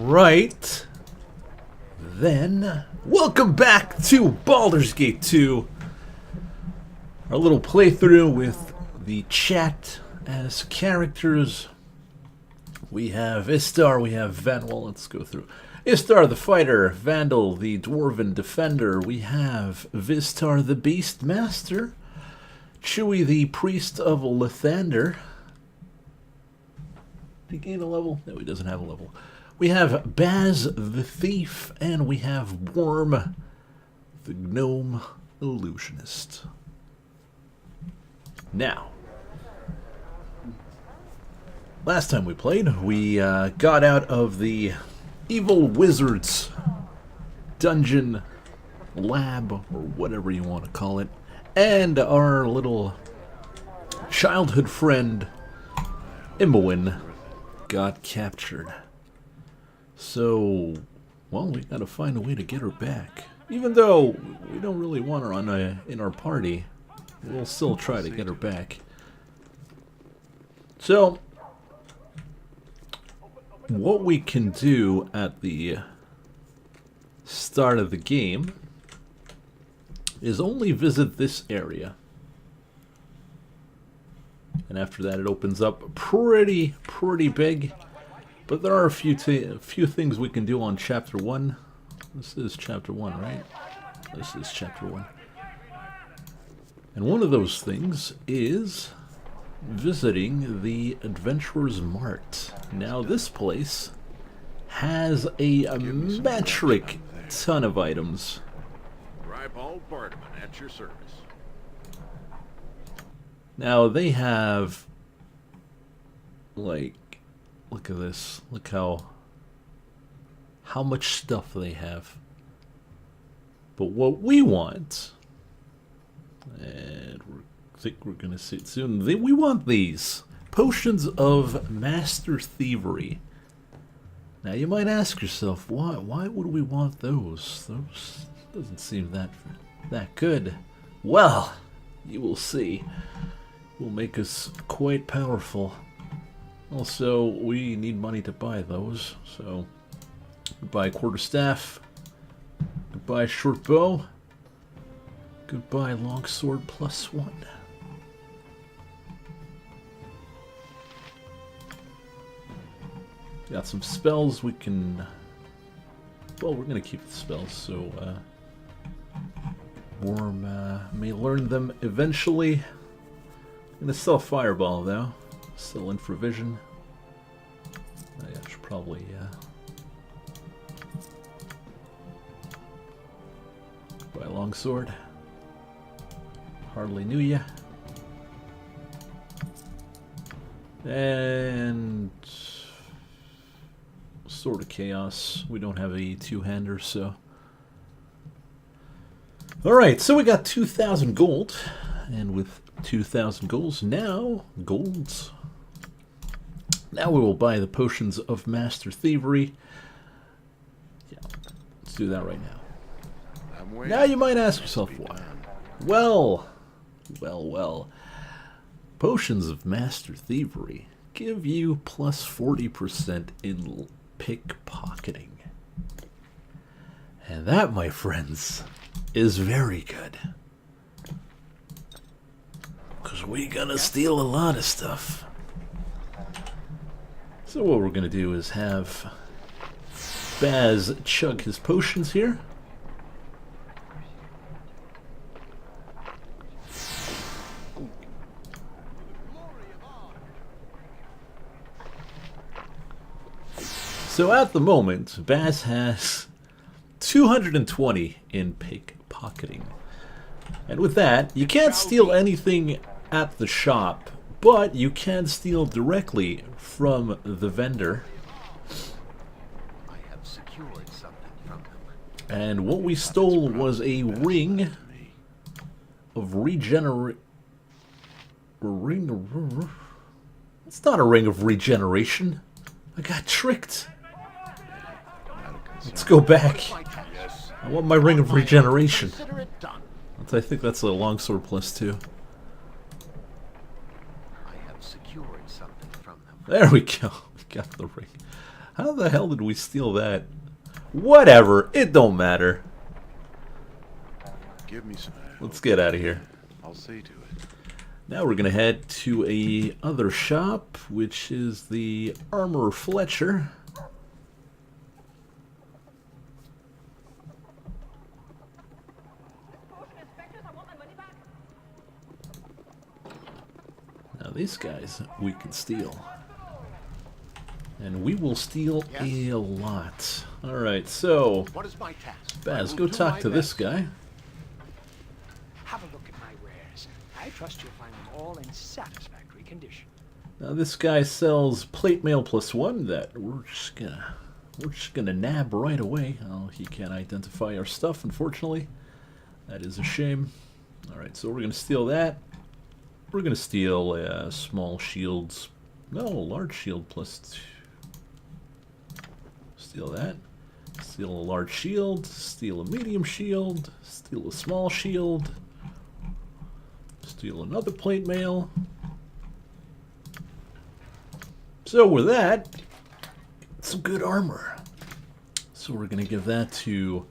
Alright. Then, welcome back to Baldur's Gate 2. Our little playthrough with the chat as characters. We have Istar, we have Vanwell, let's go through. Istar the fighter, Vandal the dwarven defender. We have Vistar the beast master. Chewie the priest of Lathander. Did he gain a level? No, he doesn't have a level. We have Baz the thief, and we have Worm the gnome illusionist. Now, last time we played, we got out of the evil wizard's dungeon, lab, or whatever you want to call it, and our little childhood friend, Imowen, got captured. So, well, we gotta find a way to get her back. Even though we don't really want her on in our party, we'll still try to get her back. So, what we can do at the start of the game is only visit this area. And after that it opens up pretty big. But there are a few things we can do on Chapter 1. This is Chapter 1, right? This is Chapter 1. And one of those things is visiting the Adventurer's Mart. Now this place has a metric ton of items. At your service. Now they have, like, look at this. Look how much stuff they have. But what we want, and I think we're gonna see it soon. We want these potions of master thievery. Now you might ask yourself, why would we want those? Those doesn't seem that good. Well, you will see. Will make us quite powerful. Also, we need money to buy those, so goodbye quarterstaff, goodbye short bow, goodbye longsword +1. Got some spells we can. Well, we're gonna keep the spells, so Worm may learn them eventually. I'm gonna sell Fireball though. Still in for vision. I should probably buy a longsword. Hardly knew ya. And Sword of Chaos. We don't have a two-hander, so. Alright, so we got 2,000 gold. And with 2,000 golds, now we will buy the potions of master thievery. Yeah, let's do that right now. Now you might ask yourself why. Well. Potions of master thievery give you plus 40% in pickpocketing. And that, my friends, is very good. Because we're gonna steal a lot of stuff. So what we're gonna do is have Baz chug his potions here. So at the moment, Baz has 220 in pickpocketing. And with that, you can't steal anything at the shop, but you can steal directly from the vendor. I have secured something from them. And what we stole was a ring of It's not a ring of regeneration. I got tricked. Let's go back. I want my ring of regeneration. I think that's a longsword +2. I have secured something from them. There we go. We got the ring. How the hell did we steal that? Whatever, it don't matter. Give me some. Let's get out of here. I'll see to it. Now we're gonna head to a other shop, which is the Armor Fletcher. Now these guys we can steal. And we will steal a lot. Alright, so What is my task? Baz, I go will do talk my to this best. guy. Have a look at my wares. I trust you'll find them all in satisfactory condition. Now this guy sells plate mail +1 that we're just gonna nab right away. Oh, he can't identify our stuff, unfortunately. That is a shame. Alright, so we're gonna steal that. We're gonna steal small shields. No, large shield +2. Steal that. Steal a large shield. Steal a medium shield. Steal a small shield. Steal another plate mail. So with that, some good armor. So we're gonna give that to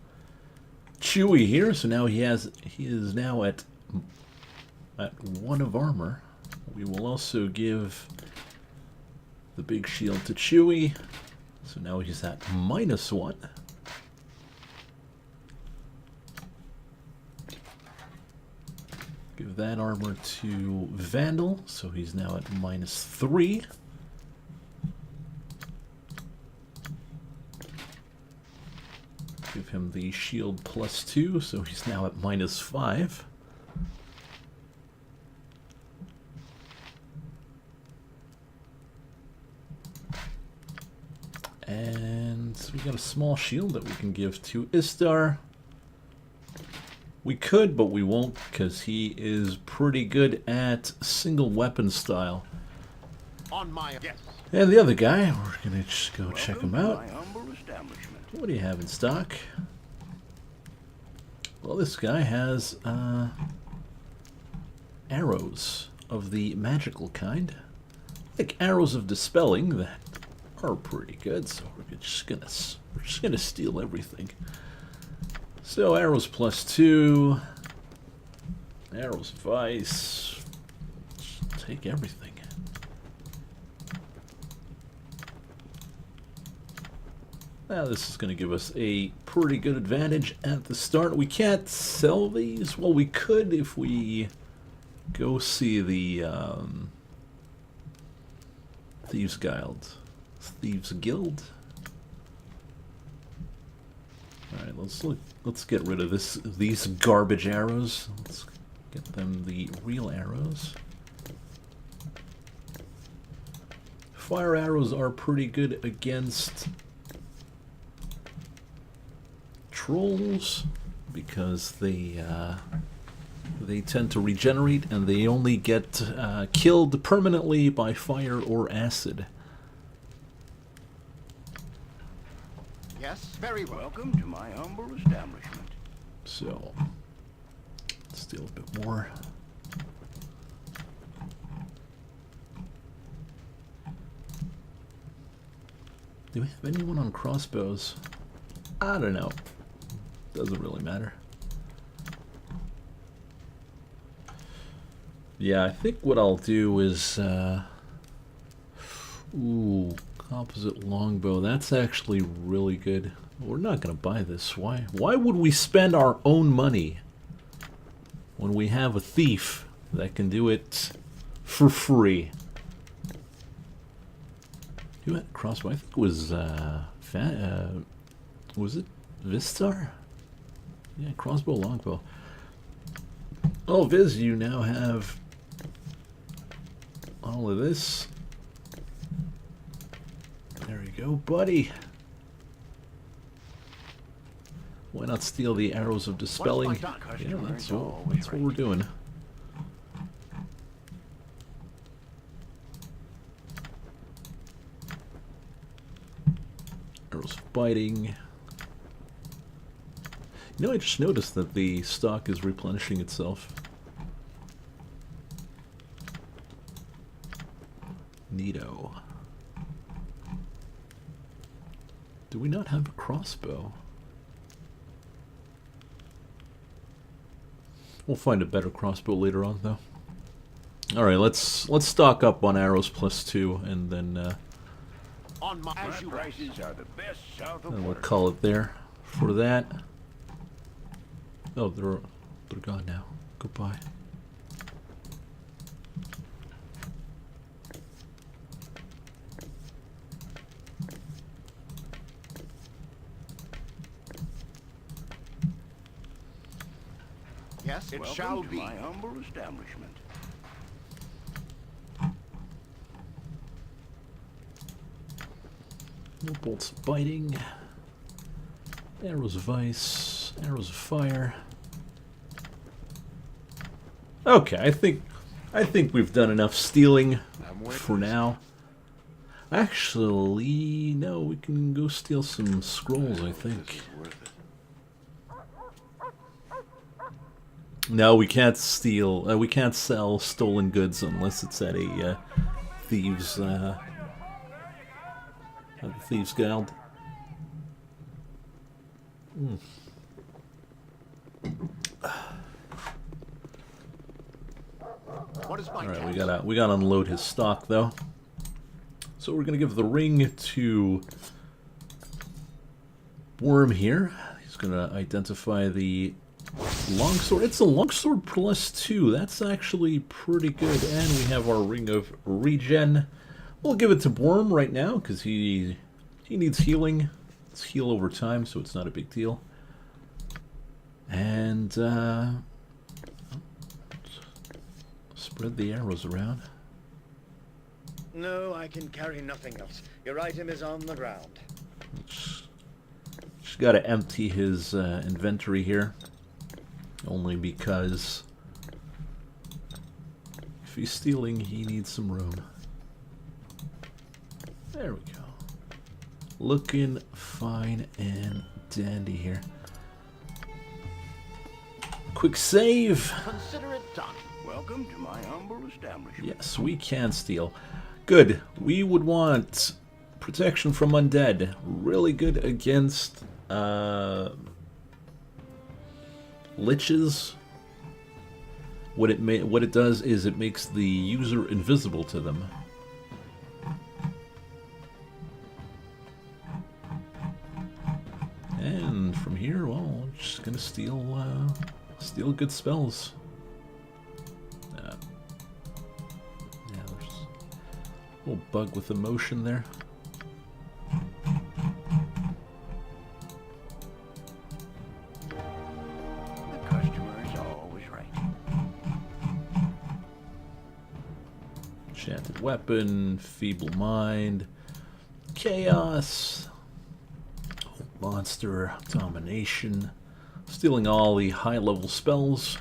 Chewie here. So now he is now at 1 of armor. We will also give the big shield to Chewie. So now he's at -1. Give that armor to Vandal. So he's now at -3. Give him the shield +2, so he's now at -5. And we got a small shield that we can give to Istar. We could, but we won't, because he is pretty good at single weapon style. On my yes. And the other guy, we're gonna just go check him out. My humble establishment. What do you have in stock? Well, this guy has arrows of the magical kind, like arrows of dispelling that are pretty good. So we're just gonna steal everything. So arrows +2, arrows of ice. Just take everything. Now this is going to give us a pretty good advantage at the start. We can't sell these. Well, we could if we go see the Thieves Guild. All right, let's get rid of these garbage arrows. Let's get them the real arrows. Fire arrows are pretty good against trolls because they tend to regenerate and they only get killed permanently by fire or acid. Yes, very well. Welcome to my humble establishment. So let's steal a bit more. Do we have anyone on crossbows? I don't know. Doesn't really matter. Yeah, I think what I'll do is composite longbow. That's actually really good. We're not gonna buy this. Why would we spend our own money when we have a thief that can do it for free? Who had a crossbow? I think it was it Vistar? Yeah, crossbow, longbow. Oh, Viz, you now have all of this. There you go, buddy. Why not steal the arrows of dispelling? Yeah, that's what we're doing. Arrows of biting. You know, I just noticed that the stock is replenishing itself. Neato. Do we not have a crossbow? We'll find a better crossbow later on, though. All right, let's stock up on arrows +2, and then On my My prices are the best south of we'll water. call it there for that. Oh, they're gone now. Goodbye. Yes, it Welcome shall to be. my humble establishment. No bolts of biting. Arrows of ice. Arrows of fire. Okay, I think we've done enough stealing for now. Actually, no, we can go steal some scrolls, I think. This is worth it. No, we can't steal. We can't sell stolen goods unless it's at a thieves' guild. What is my All right, task? we gotta unload his stock though. So we're gonna give the ring to Worm here. He's gonna identify the longsword. It's a longsword +2. That's actually pretty good. And we have our ring of regen. We'll give it to Worm right now because he needs healing. It's heal over time, so it's not a big deal. And spread the arrows around. No, I can carry nothing else. Your item is on the ground. Just got to empty his inventory here. Only because if he's stealing, he needs some room. There we go. Looking fine and dandy here. Quick save. Consider it done. Welcome to my humble establishment. Yes, we can steal. Good. We would want protection from undead. Really good against liches. What it does is it makes the user invisible to them. And from here, well, we're just gonna steal good spells. Yeah, there's a little bug with emotion there. The customer is always right. Enchanted weapon, feeble mind, chaos, monster, domination, stealing all the high level spells.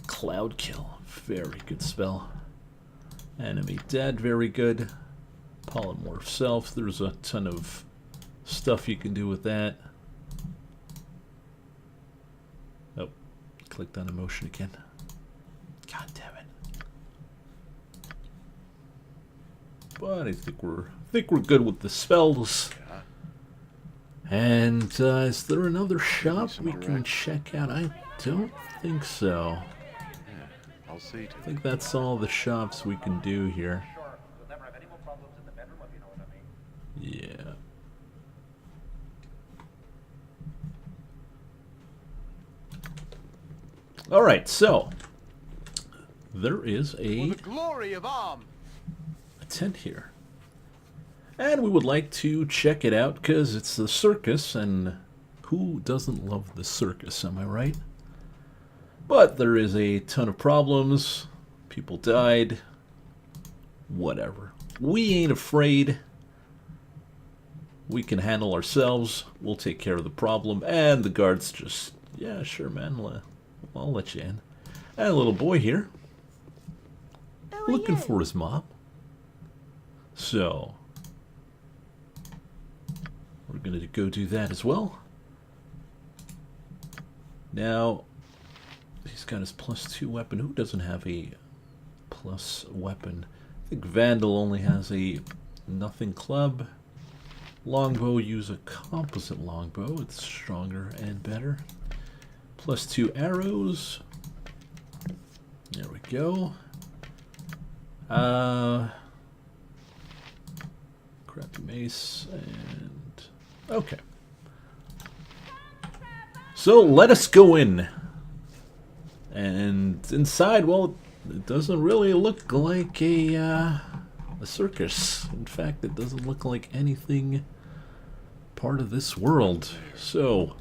Cloud kill, very good spell. Enemy dead, very good. Polymorph self, there's a ton of stuff you can do with that. Oh, clicked on emotion again. God damn it. But I think we're good with the spells. And is there another shop some we can directions. check out? I don't think so. Yeah, I'll see to I it. think that's all the shops we can do here. Sure, you'll never have any more problems in the bedroom, if you know what I mean. Yeah. All right, so there is For a the glory of Arm. tent here. And we would like to check it out because it's the circus, and who doesn't love the circus, am I right? But there is a ton of problems. People died. Whatever. We ain't afraid. We can handle ourselves. We'll take care of the problem. And the guards just, yeah, sure, man. I'll let you in. And a little boy here. Looking for his mom. So, we're going to go do that as well. Now, he's got his +2 weapon. Who doesn't have a plus weapon? I think Vandal only has a nothing club. Longbow, use a composite longbow. It's stronger and better. Plus 2 arrows. There we go. Crappy mace and okay. So let us go in. And inside, well, it doesn't really look like a circus. In fact, it doesn't look like anything part of this world. So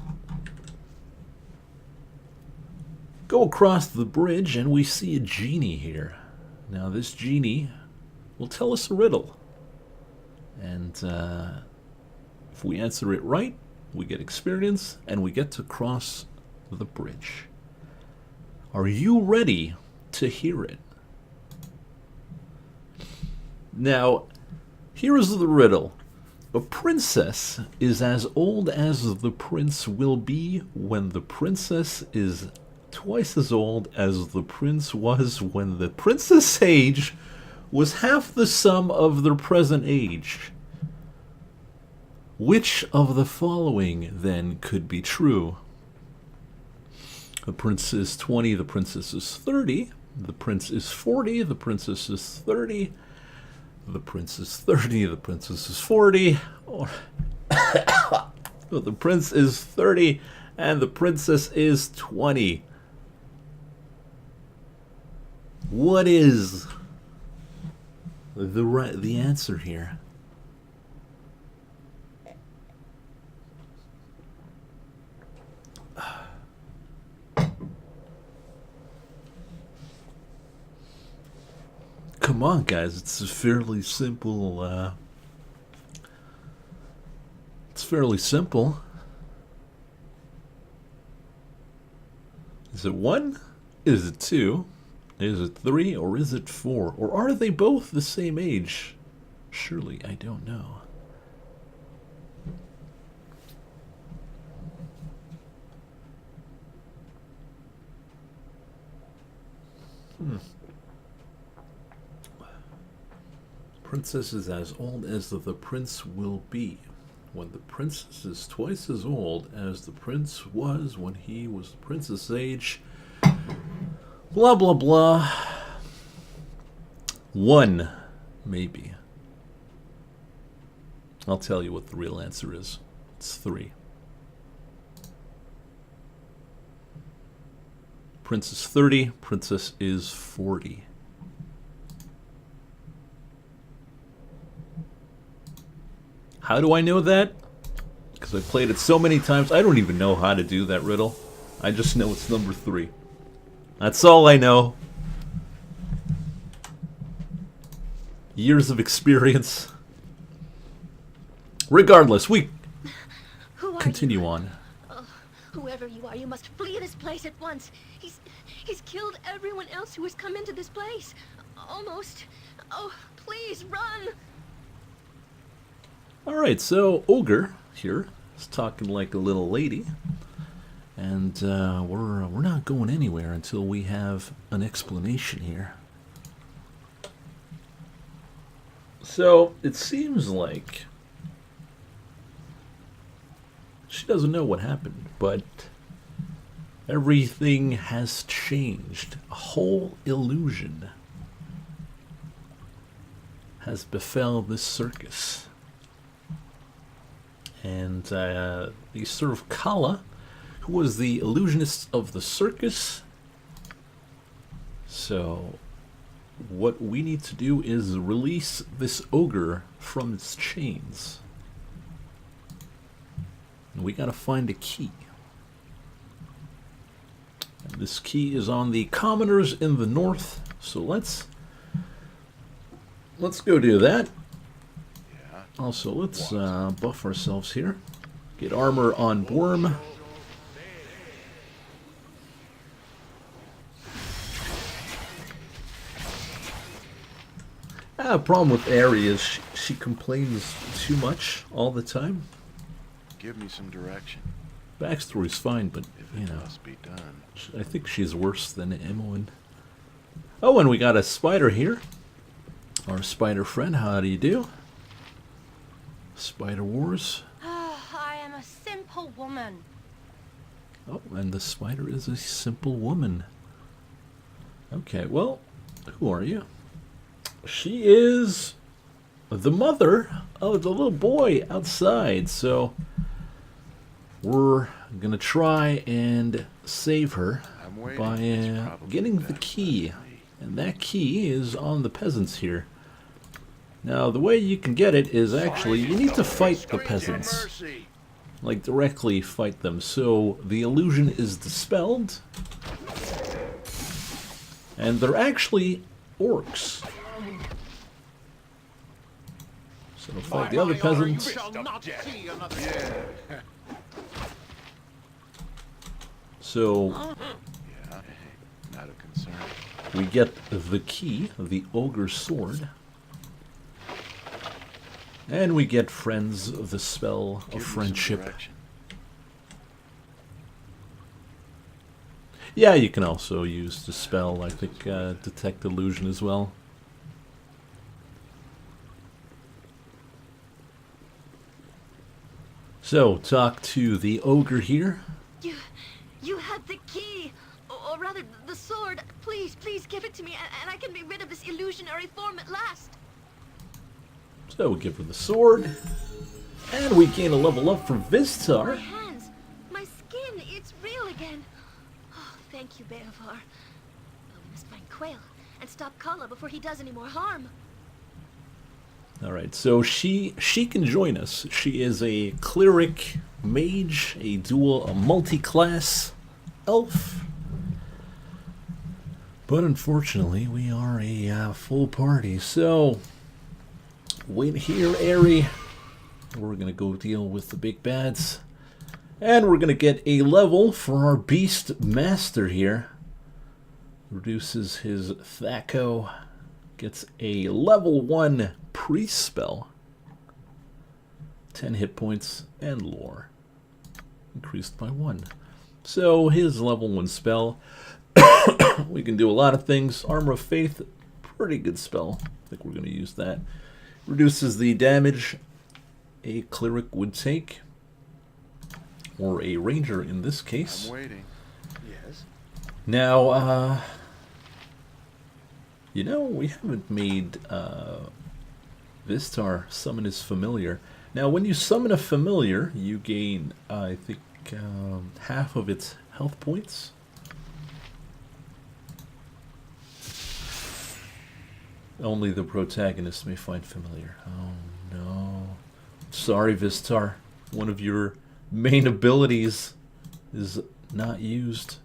go across the bridge and we see a genie here. Now this genie will tell us a riddle. And if we answer it right, we get experience and we get to cross the bridge. Are you ready to hear it? Now, here is the riddle. A princess is as old as the prince will be when the princess is twice as old as the prince was when the princess' age was half the sum of their present age. Which of the following, then, could be true? The prince is 20, the princess is 30, the prince is 40, the princess is 30, the prince is 30, the princess is 40, or the prince is 30 and the princess is 20. What is the answer here? Come on, guys, it's a fairly simple, it's fairly simple. Is it 1? Is it 2? Is it 3? Or is it 4? Or are they both the same age? Surely, I don't know. Princess is as old as the prince will be when the princess is twice as old as the prince was when he was the prince's age. Blah, blah, blah. 1, maybe. I'll tell you what the real answer is. It's 3. Prince is 30, princess is 40. How do I know that? Because I played it so many times, I don't even know how to do that riddle. I just know it's number 3. That's all I know. Years of experience. Regardless, we continue on. Oh, whoever you are, you must flee this place at once. He's killed everyone else who has come into this place. Almost. Oh, please run. Alright, so Ogre here is talking like a little lady. And we're not going anywhere until we have an explanation here. So it seems like she doesn't know what happened, but everything has changed. A whole illusion has befell this circus. And the sort of Kala, who was the illusionist of the circus. So what we need to do is release this ogre from its chains. And we gotta find a key. And this key is on the commoners in the north. So let's go do that. Also, let's buff ourselves here. Get armor on Worm. Problem with Ari is she complains too much all the time. Give me some direction. Backstory's fine, but, If you it know, must be done. I think she's worse than Imoen. Oh, and we got a spider here. Our spider friend, how do you do? Spider Wars. I am a simple woman. Oh, and the spider is a simple woman. Okay, well, who are you? She is the mother of the little boy outside, so we're gonna try and save her I'm waiting. by It's probably getting the better key. than me. And that key is on the peasants here. Now, the way you can get it is actually you need to fight the peasants. Mercy. Like, directly fight them. So, the illusion is dispelled. And they're actually orcs. So, fight the other peasants. So, Yeah, not a concern. we get the key, the ogre's sword. And we get friends of the spell Give of me some friendship. direction. Yeah, you can also use the spell, I think, detect illusion as well. So, talk to the ogre here. You have the key, or rather, the sword. Please, please give it to me, and I can be rid of this illusionary form at last. So, we give her the sword. And we gain a level up for My Vistar. hands, my skin, it's real again. Oh, thank you, Beovar. Oh, we must find Quail and stop Kala before he does any more harm. Alright, so she can join us. She is a cleric mage, a multi-class elf. But unfortunately, we are a full party, so wait here, Aerie. We're gonna go deal with the big bads. And we're gonna get a level for our beast master here. Reduces his Thaco. Gets a level 1 priest spell. 10 hit points and lore. Increased by 1. So his level 1 spell. We can do a lot of things. Armor of Faith, pretty good spell. I think we're going to use that. Reduces the damage a cleric would take. Or a ranger in this case. I'm waiting. Yes? Now, you know, we haven't made Vistar summon his familiar. Now, when you summon a familiar, you gain, I think, half of its health points. Only the protagonist may find familiar. Oh, no. Sorry, Vistar. One of your main abilities is not used.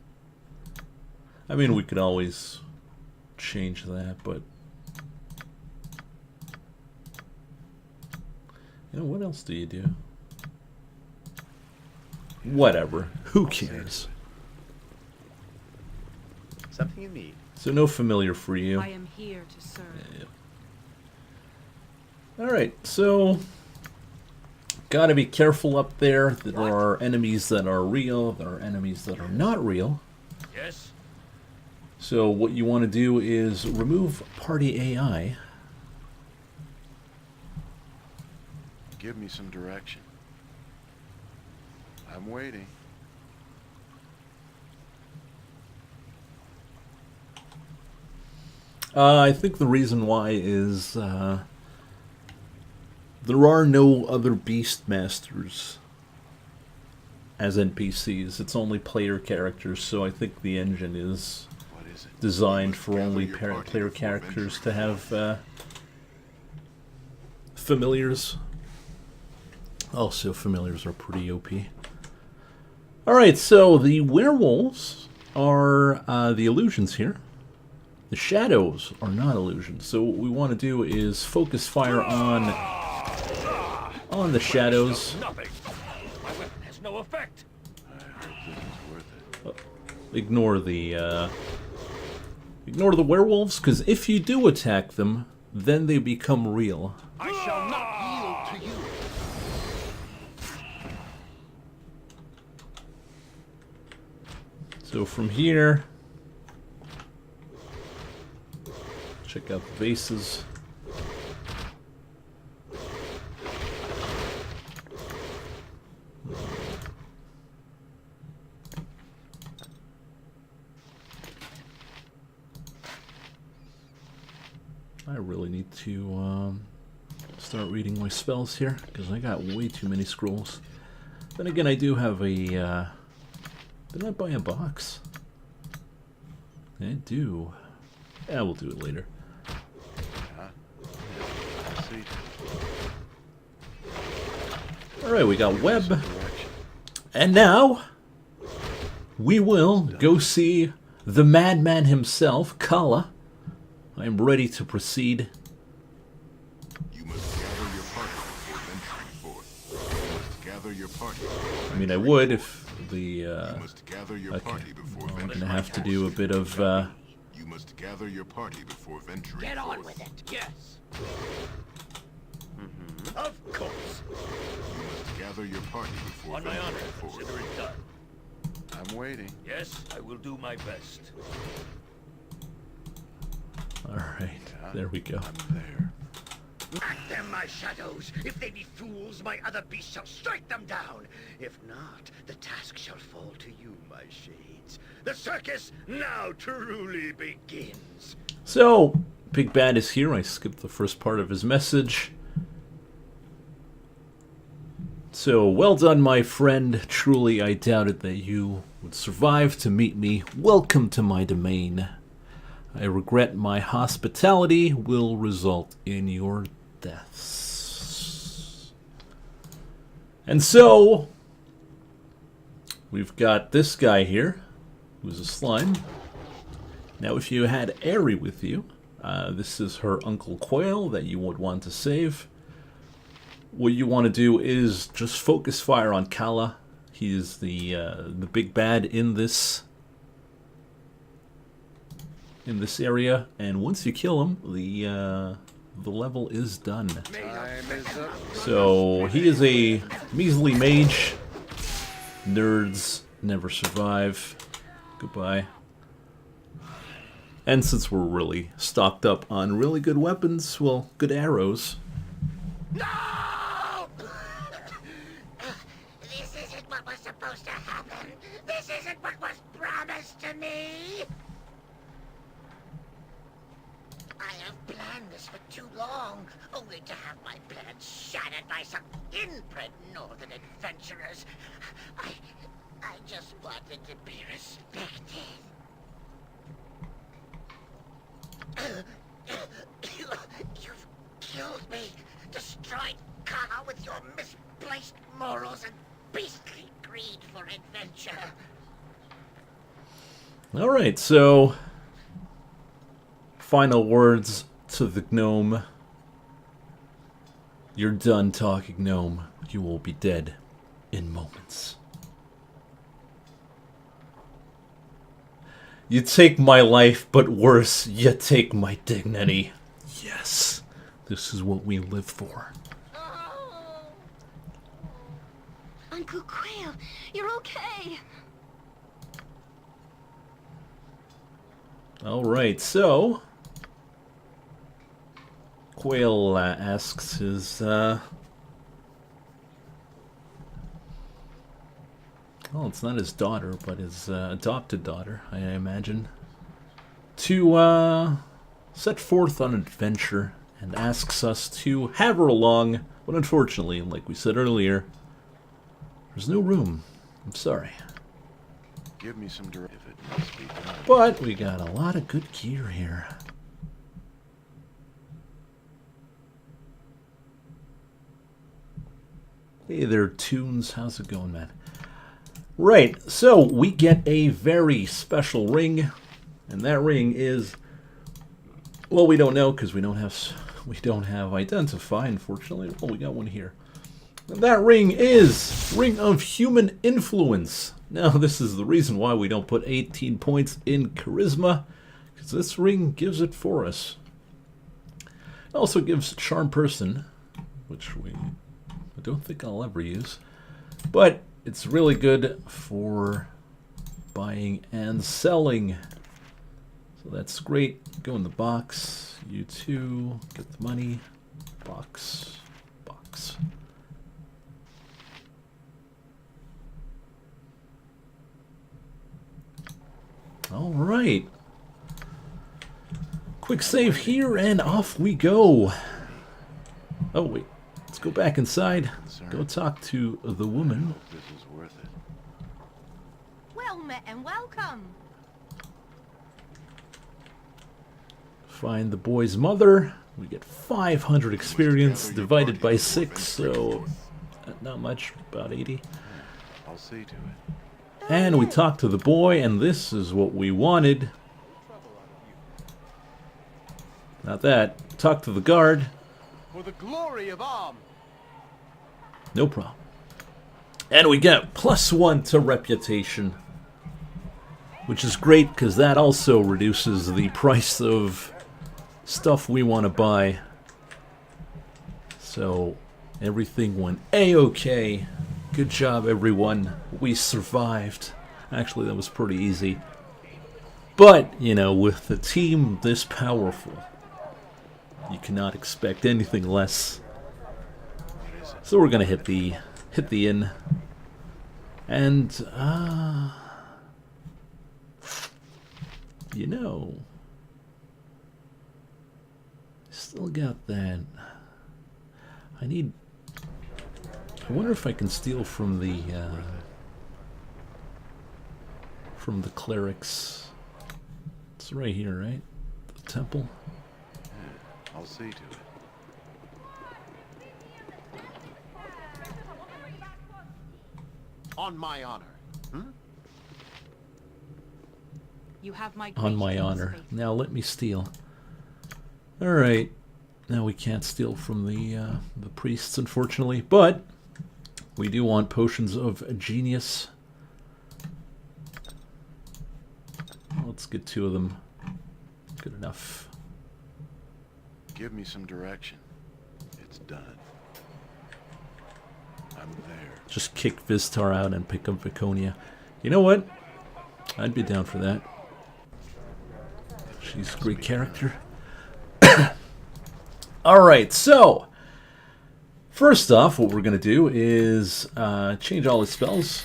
I mean, we could always change that, but you know, what else do you do? Whatever. Who cares? Something you need. So no familiar for you. I am here to serve. Yeah. Alright, so gotta be careful up there. There are enemies that are real, there are enemies that are not real. Yes? So what you want to do is remove party AI. Give me some direction. I'm waiting. I think the reason why is there are no other Beastmasters as NPCs. It's only player characters, so I think the engine is What is it? designed for Gather only your party player before characters to venturing have familiars. Also, familiars are pretty OP. Alright, so the werewolves are the illusions here. The shadows are not illusions. So what we want to do is focus fire on the shadows. Nothing. My weapon has no effect. I hope this is worth it. Ignore the werewolves, because if you do attack them, then they become real. I shall not yield to you. So from here, check out the bases. I really need to start reading my spells here, because I got way too many scrolls. Then again, I do have a... did I buy a box? I do. Yeah, we'll do it later. I see. Alright, we got web. Direction. And now, we will go see the madman himself, Kala. I am ready to proceed. You must gather your party before venturing forth. You must gather your party. I mean, I would if the... You must gather your okay. party before Well, I'm venturing gonna have to forth. do a bit of... You must gather your party before venturing Get on forth. with it. Yes. Of course. You must gather your party before On my honor, venturing forth. consider it done. I'm waiting. Yes, I will do my best. Alright, there we go. I'm there. At them, my shadows. If they be fools, my other beasts shall strike them down. If not, the task shall fall to you, my shades. The circus now truly begins. So, Big Bad is here. I skipped the first part of his message. So, well done, my friend. Truly, I doubted that you would survive to meet me. Welcome to my domain. I regret my hospitality will result in your deaths. And so, we've got this guy here, who's a slime. Now, if you had Aerie with you, this is her Uncle Quail that you would want to save. What you want to do is just focus fire on Kala. He is the big bad in this area, and once you kill him, the level is done. Time is up. So he is a measly mage. Nerds never survive. Goodbye. And since we're really stocked up on really good weapons, well, good arrows. No! This isn't what was supposed to happen. This isn't what was promised to me. I have planned this for too long, only to have my plans shattered by some inbred northern adventurers. I just wanted to be respected. You've killed me, destroyed Kala with your misplaced morals and beastly greed for adventure. Alright, so... final words to the gnome. You're done talking, gnome. You will be dead in moments. You take my life, but worse, you take my dignity. Yes, this is what we live for. Uncle Quail, you're okay. Alright, so... Quail asks his, well, it's not his daughter, but his adopted daughter, I imagine, to set forth on an adventure and asks us to have her along, but unfortunately, like we said earlier, there's no room. I'm sorry. Give me some direction. If it must be done. But we got a lot of good gear here. Hey there, Tunes. How's it going, man? Right, so we get a very special ring, and that ring is, well, we don't know because we don't have identify, unfortunately. Well, we got one here. And that ring is Ring of Human Influence. Now, this is the reason why we don't put 18 points in Charisma, because this ring gives it for us. It also gives Charm Person, which I don't think I'll ever use, but it's really good for buying and selling. So that's great. Go in the box. You too. Get the money. Box. Box. All right. Quick save here, and off we go. Oh, wait. Let's go back inside. Go talk to the woman. This is worth it. Well met and welcome. Find the boy's mother. We get 500 experience divided by 6, so not much, about 80. I'll see to it. And we talk to the boy, and this is what we wanted. Not that. Talk to the guard. For the glory of Am. No problem. And we get +1 to reputation, which is great because that also reduces the price of stuff we want to buy. So everything went a-okay. Good job, everyone. We survived. Actually, that was pretty easy. But, you know, with the team this powerful, you cannot expect anything less. So we're gonna hit the inn. And you know, still got that. I wonder if I can steal from the clerics. It's right here, right? The temple. I'll see to it. On my honor. You have my On my great honor. faith. Now let me steal. Alright. Now we can't steal from the priests, unfortunately, but we do want potions of genius. Let's get 2 of them. Good enough. Give me some direction. It's done. I'm there. Just kick Vistar out and pick up Viconia. You know what? I'd be down for that. She's a great character. Alright, so first off, what we're going to do is change all his spells.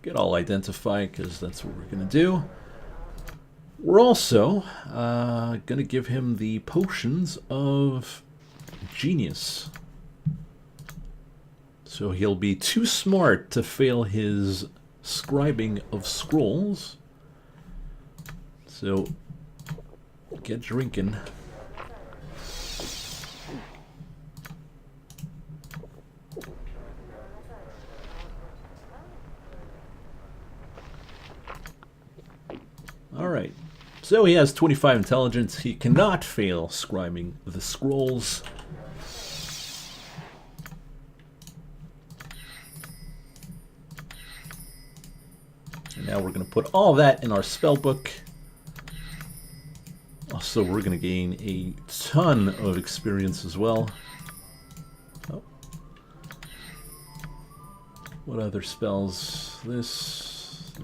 Get all identify, because that's what we're going to do. We're also going to give him the potions of genius. So he'll be too smart to fail his scribing of scrolls. So get drinking. Alright, so he has 25 intelligence. He cannot fail scribing the scrolls. And now we're going to put all that in our spell book. Also, we're going to gain a ton of experience as well. Oh. What other spells? This.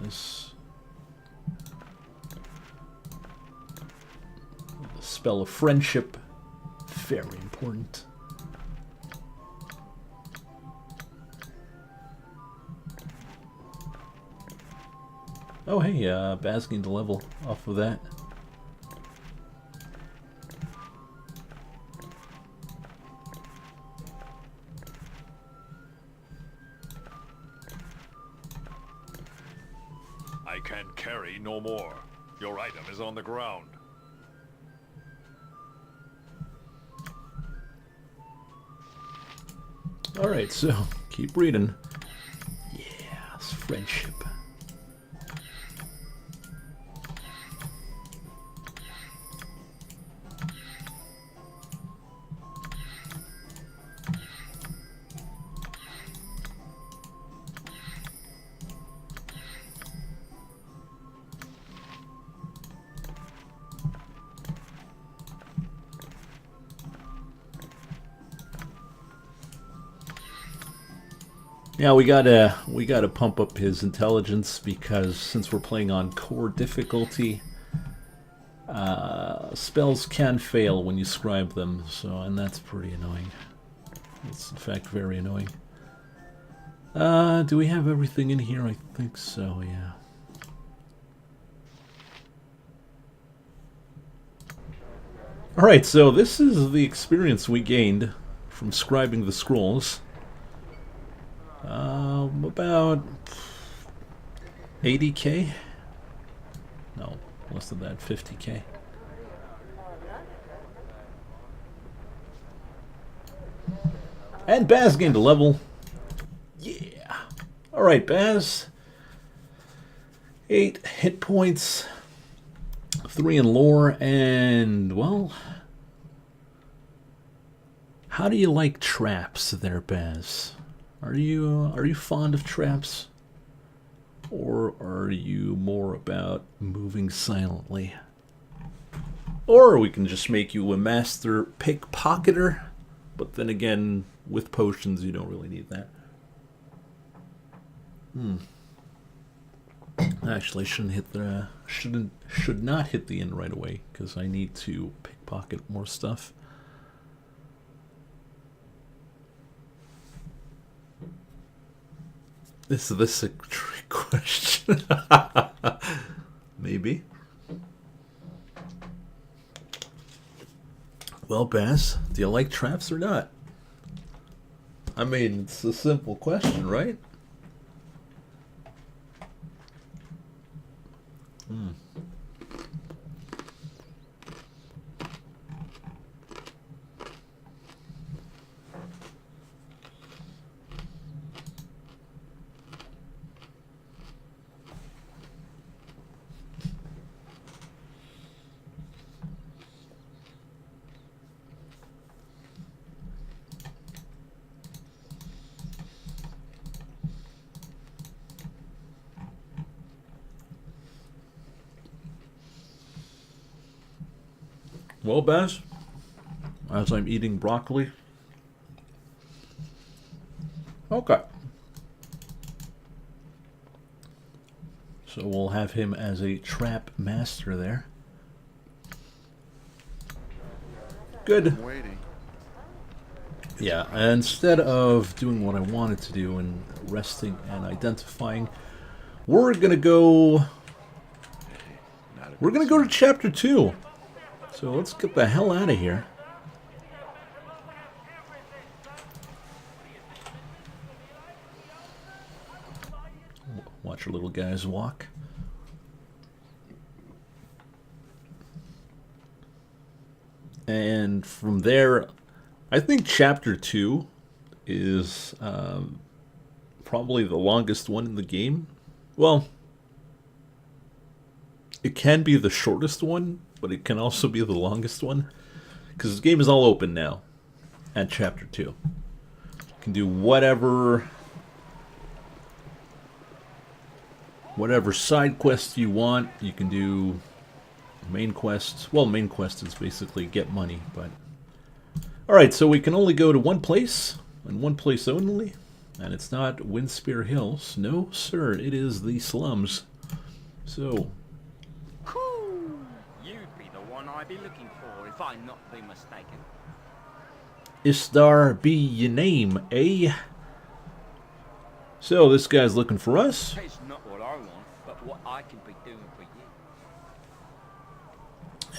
The spell of friendship. Very important. Oh, hey, Baz gained a level off of that. I can't carry no more. Your item is on the ground. Alright, so keep reading. Yes, friendship. Yeah, we gotta pump up his intelligence, because since we're playing on core difficulty, spells can fail when you scribe them. So, and that's pretty annoying. It's in fact very annoying. Do we have everything in here? I think so. Yeah. Alright, so this is the experience we gained from scribing the scrolls. About 80k? No, less than that, 50k. And Baz gained a level. Yeah. Alright, Baz. 8 hit points. 3 in lore, and, well... How do you like traps there, Baz? Are you fond of traps? Or are you more about moving silently? Or we can just make you a master pickpocketer, but then again, with potions you don't really need that. Actually, should not hit the inn right away because I need to pickpocket more stuff. Is this a trick question? Maybe. Well, Baz, do you like traps or not? I mean, it's a simple question, right? Well, Baz, as I'm eating broccoli. Okay. So we'll have him as a trap master there. Good. I'm waiting. Yeah, instead of doing what I wanted to do and resting and identifying, we're gonna go to chapter 2. So let's get the hell out of here. Watch our little guys walk. And from there, I think chapter 2 is probably the longest one in the game. Well, it can be the shortest one, but it can also be the longest one. Because the game is all open now at chapter 2. You can do whatever side quests you want. You can do main quests. Well, main quest is basically get money, but... Alright, so we can only go to one place, and one place only. And it's not Windspear Hills. No, sir, it is the slums. So... You'd be the one I'd be looking for if I not be mistaken. Istar be your name, eh? So this guy's looking for us. It's not what I want, but what I can be doing for you.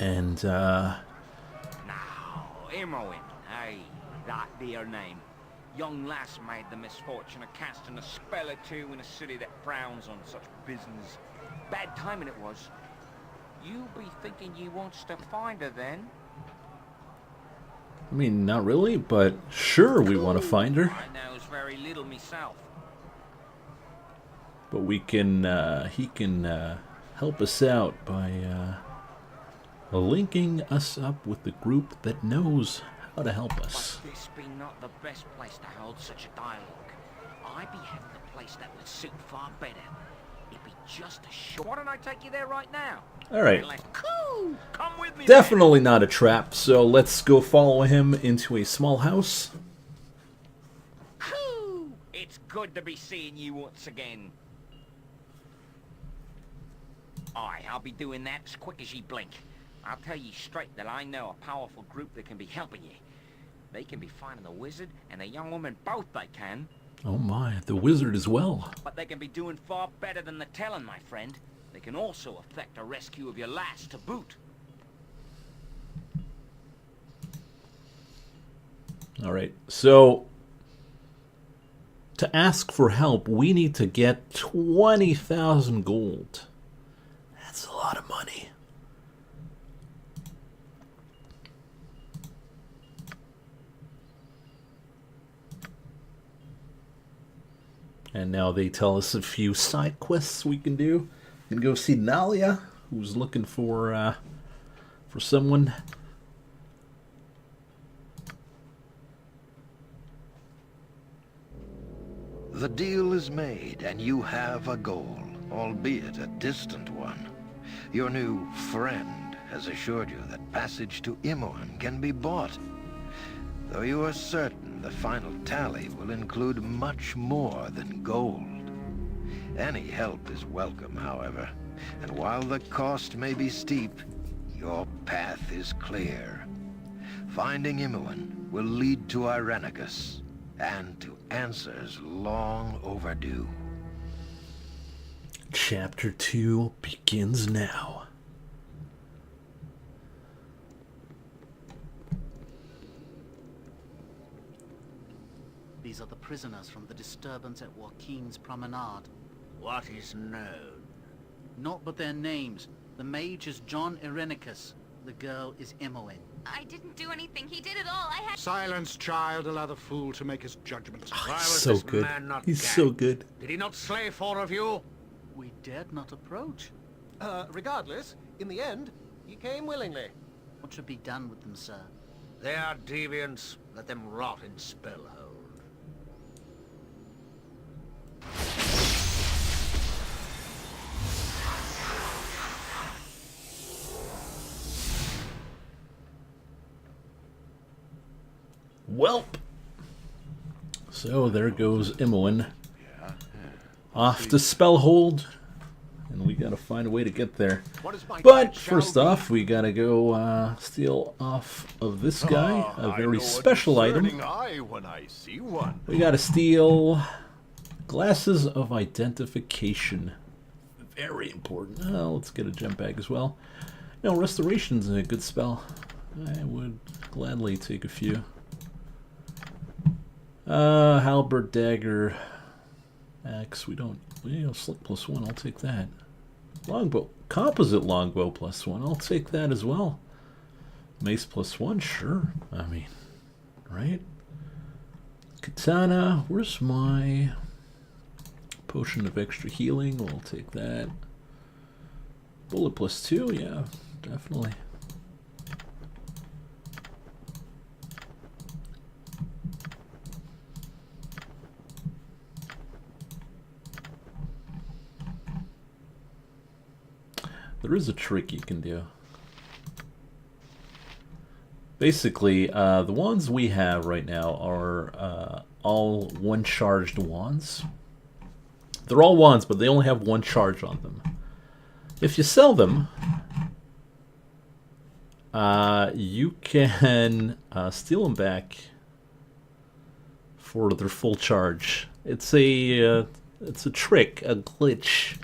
And, Now, Imoen, hey, that dear name. Young lass made the misfortune of casting a spell or two in a city that frowns on such business. Bad timing it was. You be thinking you wants to find her then? I mean, not really, but sure we want to find her. I knows very little myself. But we can, he can help us out by linking us up with the group that knows how to help us. But this be not the best place to hold such a dialogue. I be having a place that would suit far better. It'd be just a short... Why don't I take you there right now? Alright. Cool! Come with me. Definitely not a trap, so let's go follow him into a small house. Cool! It's good to be seeing you once again. Aye, I'll be doing that as quick as ye blink. I'll tell ye straight that I know a powerful group that can be helping ye. They can be finding the wizard and the young woman both they can. Oh my, the wizard as well. But they can be doing far better than the telling, my friend. They can also effect a rescue of your lass to boot. Alright, so to ask for help, we need to get 20,000 gold. That's a lot of money. And now they tell us a few side quests we can do. We can go see Nalia, who's looking for someone. The deal is made, and you have a goal, albeit a distant one. Your new friend has assured you that passage to Imoen can be bought, though you are certain the final tally will include much more than gold. Any help is welcome, however, and while the cost may be steep, your path is clear. Finding Imoen will lead to Irenicus, and to answers long overdue. Chapter 2 begins now. These are the prisoners from the disturbance at Joaquin's Promenade. What is known? Not but their names. The mage is John Irenicus. The girl is Imoen. I didn't do anything. He did it all. I had... Silence, child. Allow the fool to make his judgment. Oh, Why he's was so this good. man not He's gagged? so good. Did he not slay 4 of you? We dared not approach. Regardless, in the end, he came willingly. What should be done with them, sir? They are deviants. Let them rot in Spellhold. Welp. So there goes Imoen. Off to Spellhold. And we gotta find a way to get there. But first off, we gotta go steal off of this guy a very special item. When I see one. We gotta steal glasses of identification. Very important. Let's get a gem bag as well. No, restoration's a good spell. I would gladly take a few. Halberd, dagger, axe. We don't. Slick +1. I'll take that. Longbow, composite longbow +1. I'll take that as well. Mace +1, sure. I mean, right? Katana. Where's my potion of extra healing? We'll take that. Bullet +2. Yeah, definitely. There is a trick you can do. Basically, the wands we have right now are all one-charged wands. They're all wands, but they only have one charge on them. If you sell them, you can steal them back for their full charge. It's a trick, a glitch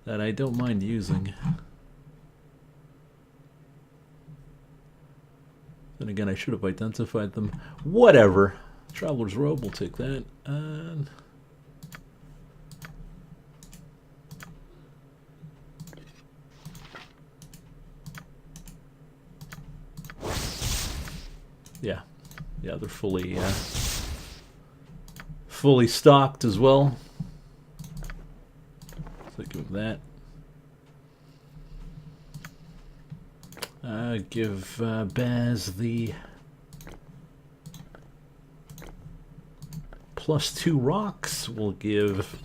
that I don't mind using. Then again, I should have identified them. Whatever. Traveler's Robe, we'll take that. And yeah, they're fully stocked as well. So give that. Give Baz the +2 rocks. We'll give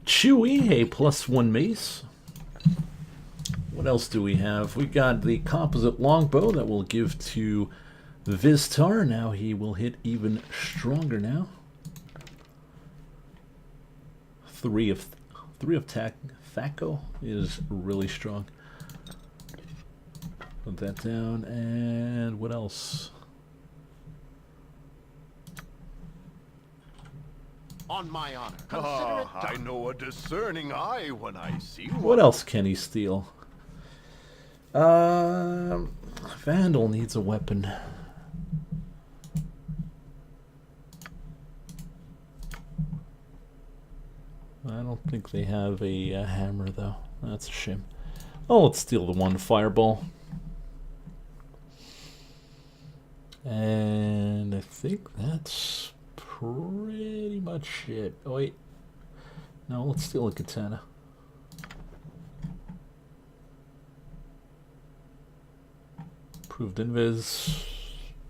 Chewie a +1 mace. What else do we have? We got the composite longbow that we'll give to Viztar. Now he will hit even stronger now. 3 of Thaco is really strong. Put that down, and what else? On my honor. I know a discerning eye when I see one. What else can he steal? Vandal needs a weapon. don't think they have a hammer, though. That's a shame. Oh, let's steal the one fireball. And I think that's pretty much it. Oh, wait. No, let's steal a katana. Proved invis.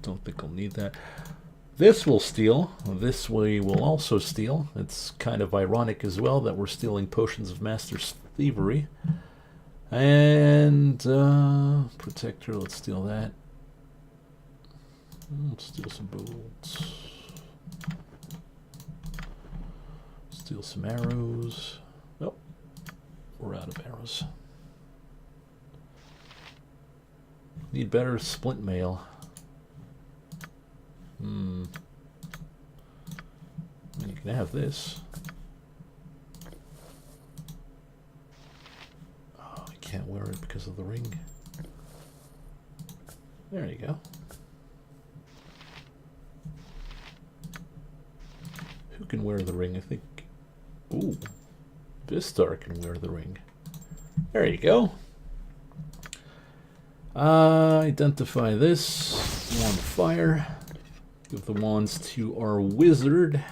Don't think I'll need that. This will steal. This we will also steal. It's kind of ironic as well that we're stealing potions of Master's Thievery. And Protector, let's steal that. Let's steal some bolts. Steal some arrows. Oh, we're out of arrows. Need better splint mail. You can have this. Oh, I can't wear it because of the ring. There you go. Who can wear the ring? I think. Ooh, Vistar can wear the ring. There you go. Identify this. Wand of fire. Give the wands to our wizard.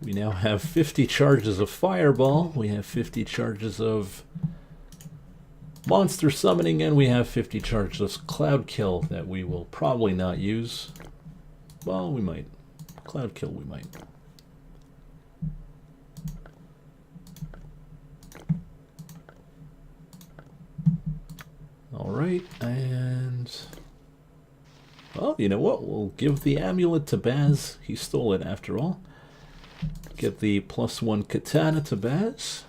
We now have 50 charges of fireball. We have 50 charges of monster summoning, and we have 50 charges of cloud kill that we will probably not use. Well, we might. Cloud kill, we might. Alright, and... well, you know what? We'll give the amulet to Baz. He stole it after all. Get the +1 katana to Baz.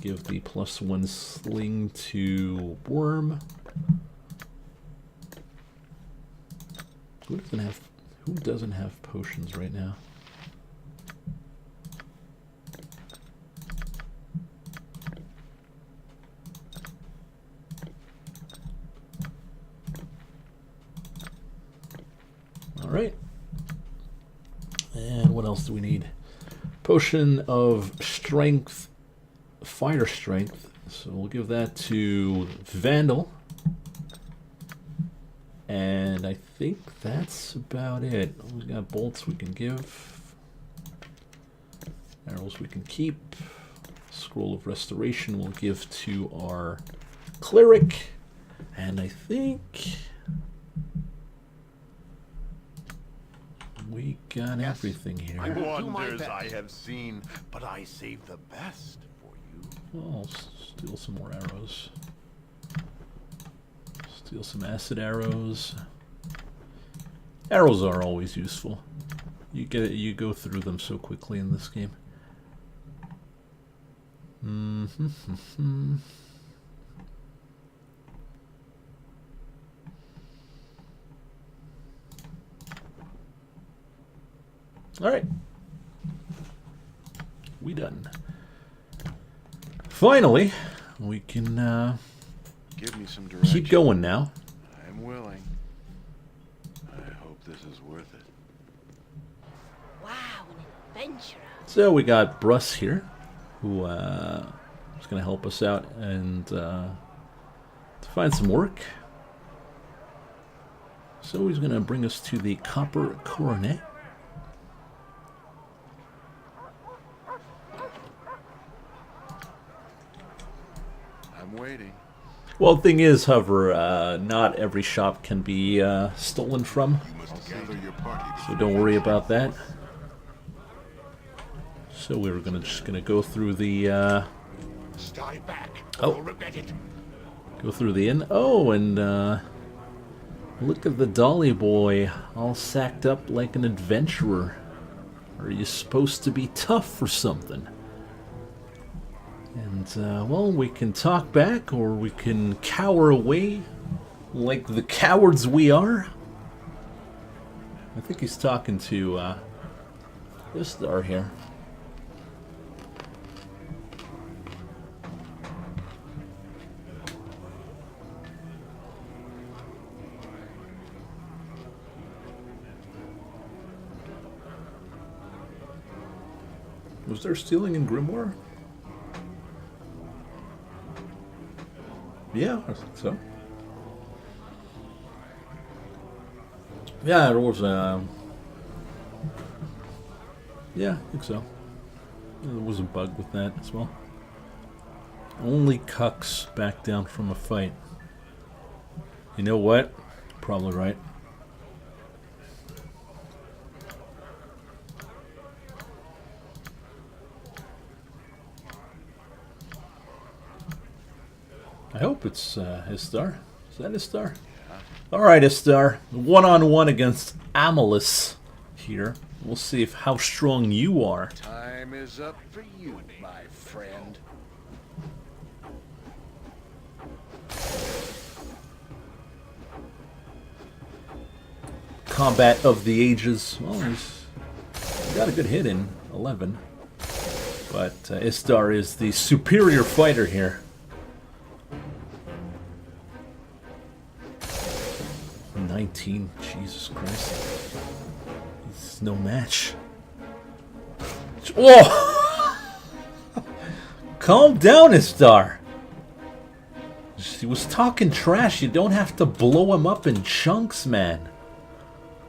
Give the +1 sling to Worm. Who doesn't have potions right now? All right. And what else do we need? Potion of strength, fire strength. So we'll give that to Vandal. And I think that's about it. We've got bolts we can give. Arrows we can keep. Scroll of Restoration we'll give to our cleric. And I think we got everything here. Wonders I have seen, but I save the best for you. I'll steal some more arrows. Steal some acid arrows. Arrows are always useful. You go through them so quickly in this game. All right, we done. Finally, we can Give me some direction. keep going now. I'm willing. I hope this is worth it. Wow, an adventurer. So we got Bruss here, who is going to help us out and to find some work. So he's going to bring us to the Copper Coronet. I'm waiting. Well, the thing is, however, not every shop can be stolen from, You must gather your party so don't worry about that. So we're just gonna go through the Stay back. Oh. You'll regret it. go through the inn. Oh, and look at the Dolly boy, all sacked up like an adventurer. Are you supposed to be tough or something? And, well, we can talk back, or we can cower away like the cowards we are. I think he's talking to, this star here. Was there stealing in Grimoire? Yeah, I think so. Yeah, there was yeah, I think so. There was a bug with that as well. Only cucks back down from a fight. You know what? Probably right. I hope it's Istar. Is that Istar? Yeah. Alright, Istar. One-on-one against Amalus here. We'll see if how strong you are. Time is up for you, my friend. Combat of the Ages. Well, he's got a good hit in 11. But Istar is the superior fighter here. 19. Jesus Christ. He's no match. Oh! Calm down, Istar. He was talking trash. You don't have to blow him up in chunks, man.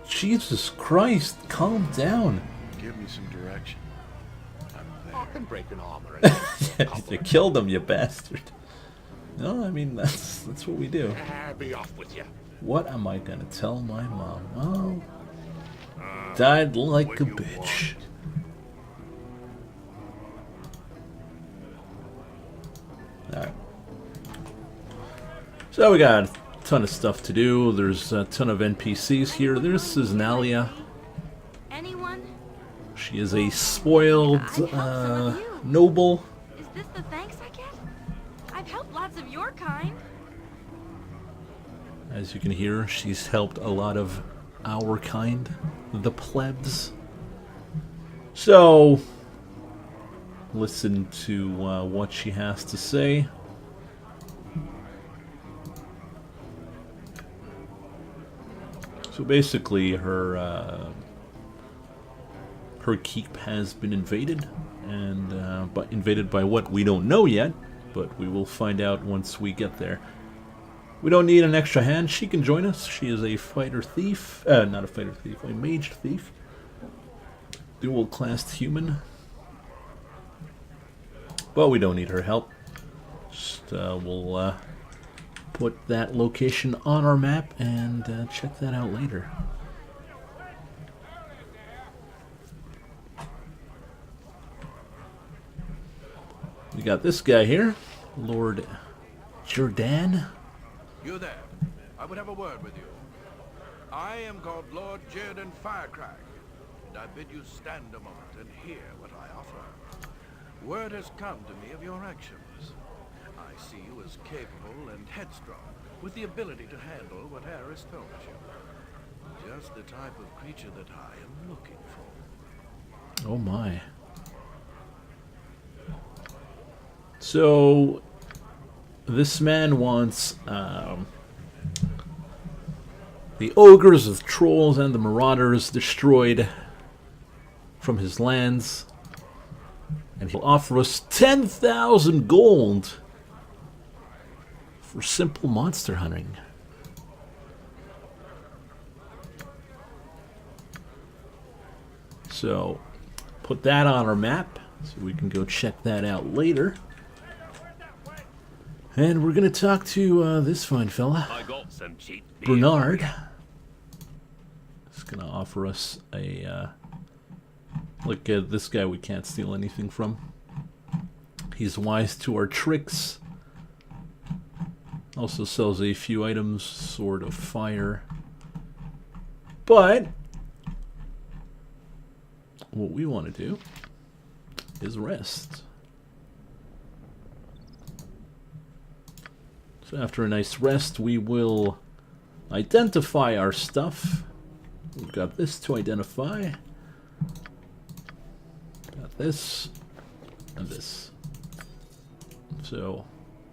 Jesus Christ, calm down. Give me some direction. I'm there. I can break an arm or You killed him, you bastard. No, I mean, that's what we do. Be off with you. What am I gonna tell my mom? Well, died like a bitch. Alright. So we got a ton of stuff to do. There's a ton of NPCs here. There's Cisnalia. Anyone? She is a spoiled noble. Is this the thanks I get? I've helped lots of your kind. As you can hear, she's helped a lot of our kind, the plebs. So, listen to what she has to say. So basically, her keep has been invaded, and but invaded by what we don't know yet, but we will find out once we get there. We don't need an extra hand. She can join us. She is a fighter thief. Not a fighter thief, a mage thief. Dual-classed human. But we don't need her help. Just we'll put that location on our map and check that out later. We got this guy here, Lord Jordan. You there. I would have a word with you. I am called Lord Jordan Firecrack, and I bid you stand a moment and hear what I offer. Word has come to me of your actions. I see you as capable and headstrong, with the ability to handle whatever is thrown at you. Just the type of creature that I am looking for. Oh my. So, this man wants the ogres, the trolls, and the marauders destroyed from his lands. And he'll offer us 10,000 gold for simple monster hunting. So, put that on our map so we can go check that out later. And we're going to talk to this fine fella, Bernard. He's going to offer us a... look at this guy we can't steal anything from. He's wise to our tricks. Also sells a few items, Sword of Fire. But what we want to do is rest. So after a nice rest, we will identify our stuff. We've got this to identify. Got this and this. So,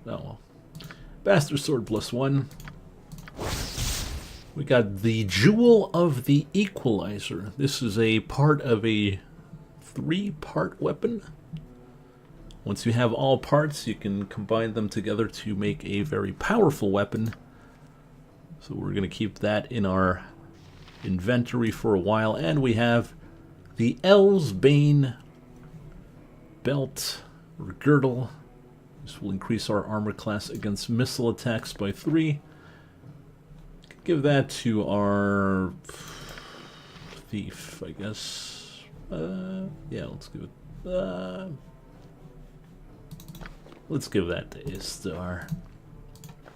oh well. Bastard Sword +1. We got the Jewel of the Equalizer. This is a part of a 3-part weapon. Once you have all parts, you can combine them together to make a very powerful weapon. So we're going to keep that in our inventory for a while. And we have the Elsbane belt or girdle. This will increase our armor class against missile attacks by 3. Give that to our thief, I guess. Yeah, let's give it... let's give that to Istar.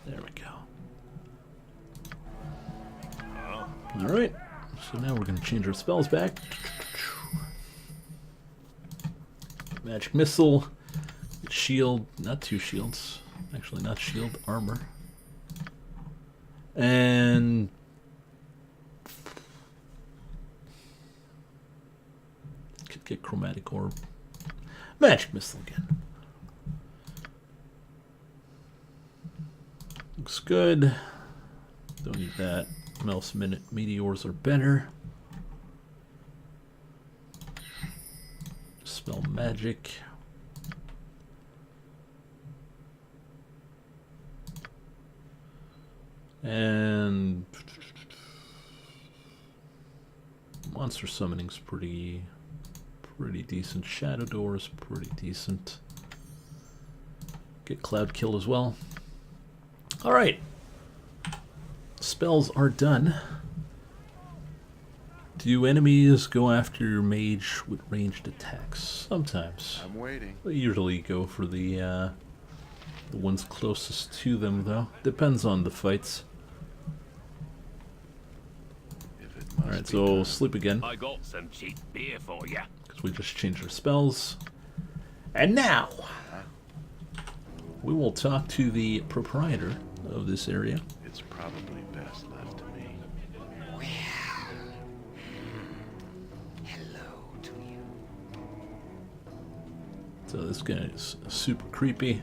There we go. Alright, so now we're going to change our spells back. Magic Missile, Shield, not 2 shields. Actually, not shield, armor. And... could get Chromatic Orb. Magic Missile again. Looks good. Don't need that. Mouse Minute Meteors are better. Spell Magic. And Monster Summoning's pretty decent. Shadow Door's pretty decent. Get Cloud Kill as well. Alright. Spells are done. Do enemies go after your mage with ranged attacks? Sometimes. I'm waiting. They usually go for the ones closest to them, though. Depends on the fights. Alright, so sleep again. I got some cheap beer for you. Because we just changed our spells. And now, we will talk to the proprietor of this area. It's probably best left to me. Well, hello to you. So this guy is super creepy.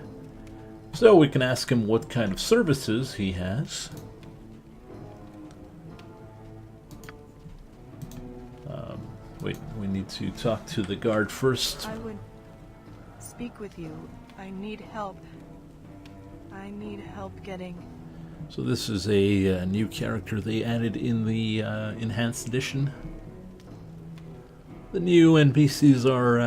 So we can ask him what kind of services he has. Wait, we need to talk to the guard first. I would speak with you. I need help. I need help getting... So this is a new character they added in the Enhanced Edition. The new NPCs are,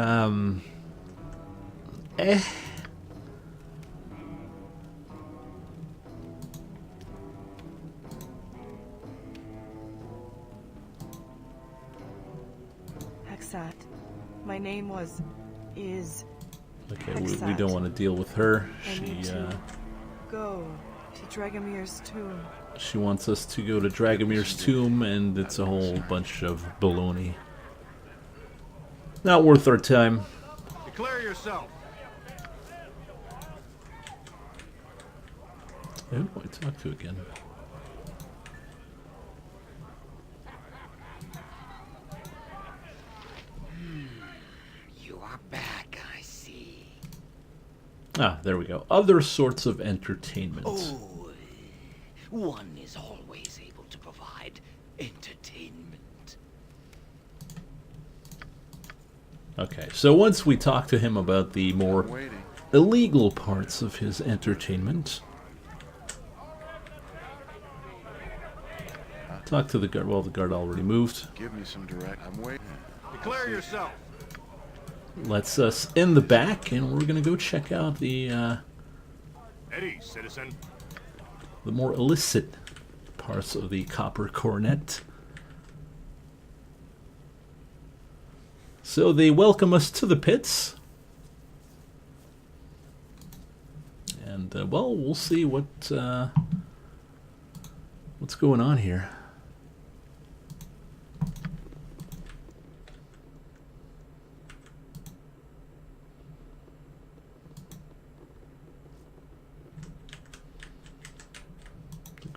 Hexat. My name is... Okay, we don't want to deal with her. She, go to Dragomir's tomb. She wants us to go to Dragomir's tomb, and it's a whole bunch of baloney. Not worth our time. Declare yourself. Who do I talk to again? You are back, I see. Ah, there we go. Other sorts of entertainment. Oh, one is always able to provide entertainment. Okay, so once we talk to him about the more illegal parts of his entertainment, talk to the guard. Well, the guard already moved. Give me some direct. I'm waiting. Declare yourself. Let's us in the back, and we're gonna go check out the Eddie, citizen. the more illicit parts of the Copper Coronet. So they welcome us to the pits, and well, we'll see what's going on here.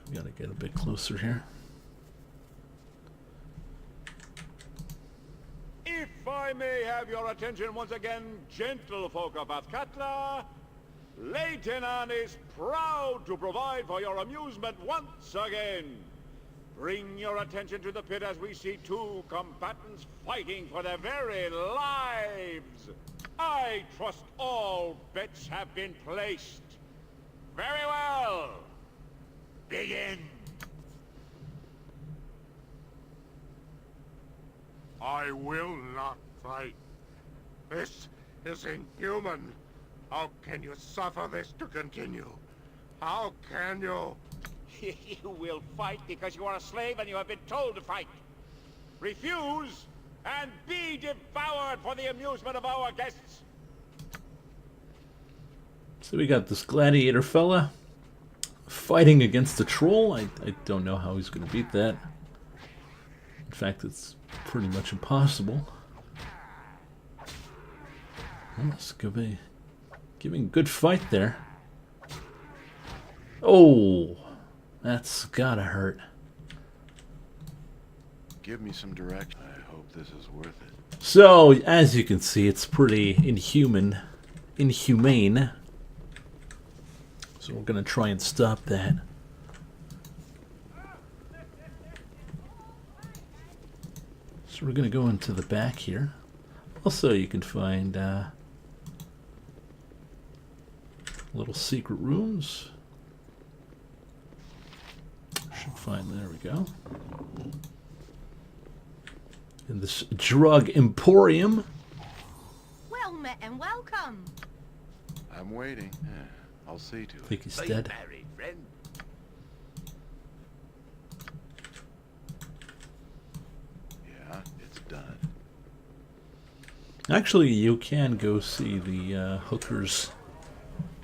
We gotta get a bit closer here. If I may have your attention once again, gentlefolk of Athkatla, Leighton is proud to provide for your amusement once again. Bring your attention to the pit as we see two combatants fighting for their very lives. I trust all bets have been placed. Very well. Begin. I will not fight. This is inhuman. How can you suffer this to continue? How can you? You will fight because you are a slave and you have been told to fight. Refuse and be devoured for the amusement of our guests. So we got this gladiator fella fighting against a troll. I don't know how he's going to beat that. In fact, it's pretty much impossible. Well, it's going to be giving a good fight there. Oh, that's gotta hurt. Give me some direction. I hope this is worth it. So, as you can see, it's pretty inhumane. So we're gonna try and stop that. So we're gonna go into the back here. Also, you can find little secret rooms. Should find, there we go. In this drug emporium. Well met and welcome. I'm waiting. Yeah, I'll see to it. I think he's Are you dead. married, friend? Yeah, it's done. Actually, you can go see the hookers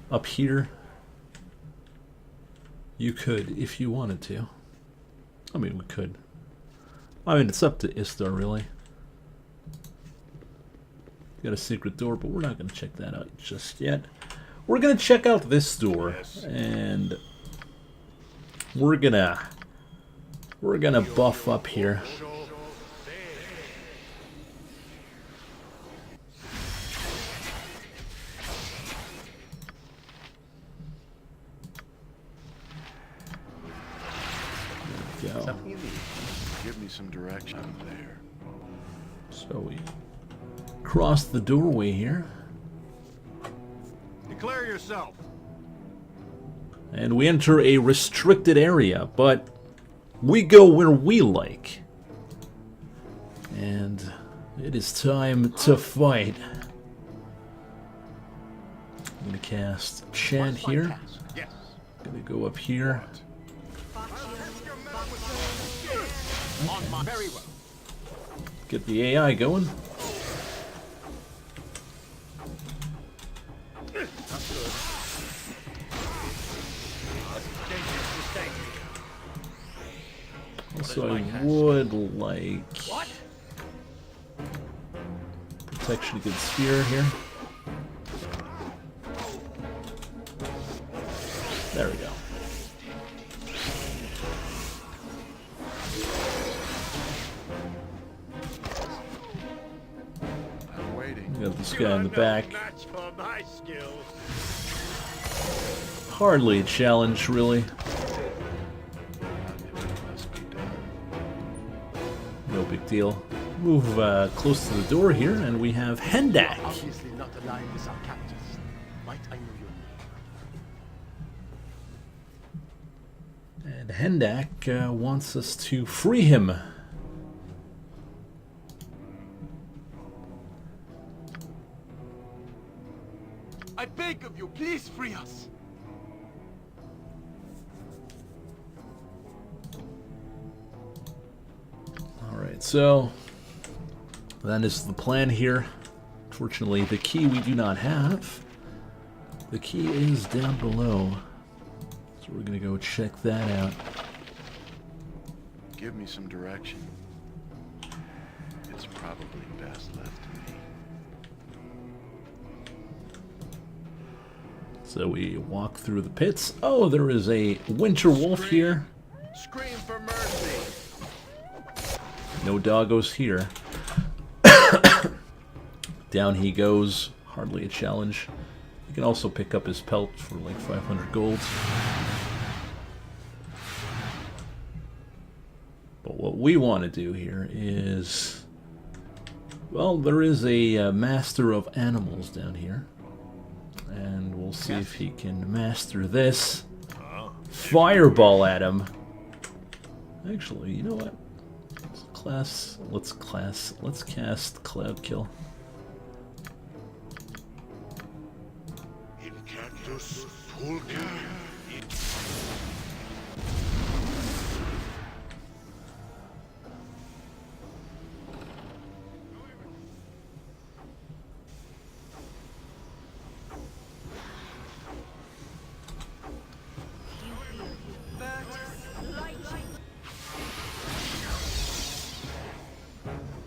up here. You could, if you wanted to. I mean, we could. I mean, it's up to Istar, really. Got a secret door, but we're not going to check that out just yet. We're going to check out this door, and we're gonna buff up here. Something you need. Give me some direction there. So we cross the doorway here. Declare yourself. And we enter a restricted area, but we go where we like. And it is time to fight. I'm gonna cast Chant here. Yes. Gonna go up here. On my very well. Get the AI going. Also, I would like protection against sphere here. There we go. I'm waiting. We got this guy in the back. Match for my skills. Hardly a challenge, really. No big deal. Move close to the door here, and we have Hendak. Obviously not aligned with our captors. Might I know your name? And Hendak wants us to free him. I beg of you, please free us. Alright, so that is the plan here. Unfortunately, the key we do not have. The key is down below. So we're going to go check that out. Give me some direction. It's probably best left to me. So we walk through the pits. Oh, there is a winter wolf here. Scream for mercy. No doggos here. Down he goes. Hardly a challenge. You can also pick up his pelt for like 500 gold. But what we want to do here is... Well, there is a master of animals down here. And we'll see if he can master this. Fireball at him. Actually, you know what? Let's cast Cloud Kill. Incactus pulcher.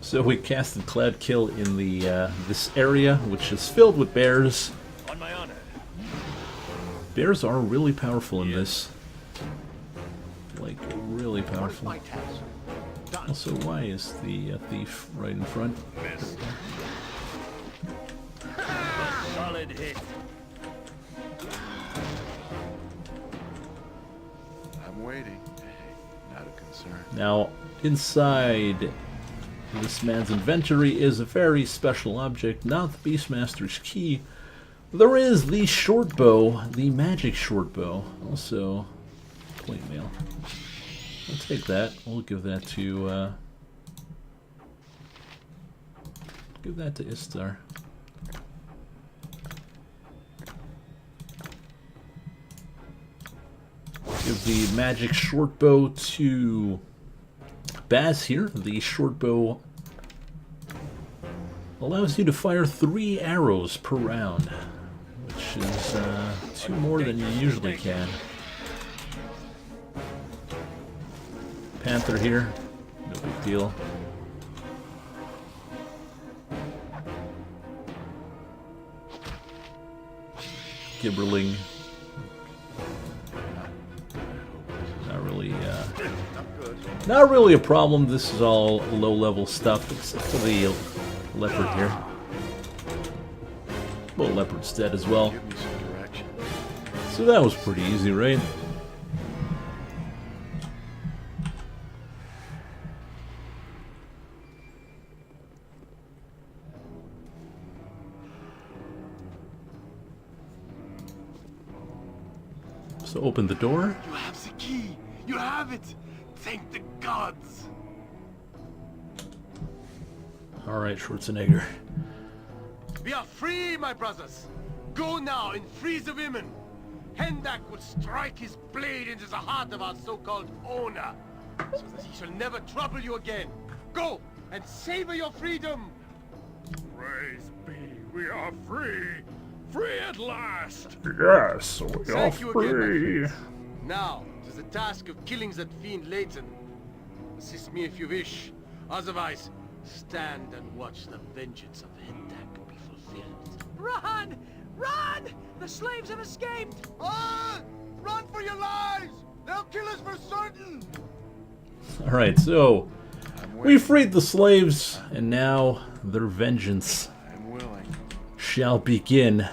So we casted Cloud Kill in the this area, which is filled with bears. On my honor. Bears are really powerful in this. Like, really powerful. Also, why is the thief right in front? Solid hit. I'm waiting. Hey, not a concern. Now, inside this man's inventory is a very special object, not the Beastmaster's key. There is the short bow, the magic short bow. Also, plate mail. I'll take that. We'll give that to Istar. Give the magic short bow to Baz here. The short bow allows you to fire 3 arrows per round, which is 2 more than you usually can. Panther here, no big deal. Gibberling. Not really a problem. This is all low-level stuff, except for the leopard here. Well, leopard's dead as well. So that was pretty easy, right? So open the door. You have the key. You have it. Thank the gods. All right, Schwarzenegger. We are free, my brothers. Go now and free the women. Hendak will strike his blade into the heart of our so-called owner, so that he shall never trouble you again. Go and savor your freedom. Praise be, we are free. Free at last. Yes, we are free. Now, to the task of killing that fiend Leighton. Assist me if you wish. Otherwise, stand and watch the vengeance of Hendak be fulfilled. Run! Run! The slaves have escaped! Run for your lives! They'll kill us for certain! Alright, so we freed the slaves, and now their vengeance shall begin.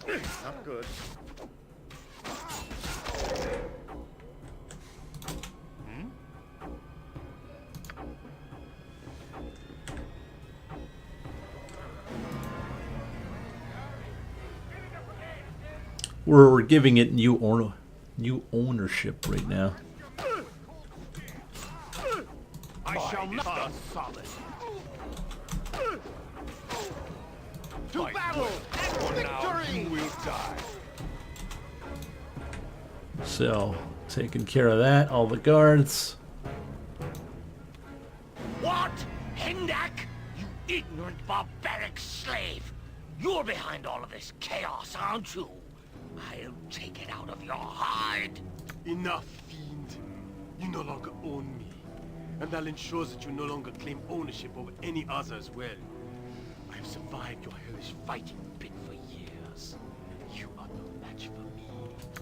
Not good. We're giving it new ownership right now. I shall not solid. To battle and victory! You will die. So, taking care of that, all the guards. What? Hendak? You ignorant, barbaric slave! You're behind all of this chaos, aren't you? I'll take it out of your hide. Enough, fiend. You no longer own me. And I'll ensure that you no longer claim ownership over any other as well. I have survived your hellish fighting bit for years. You are no match for me.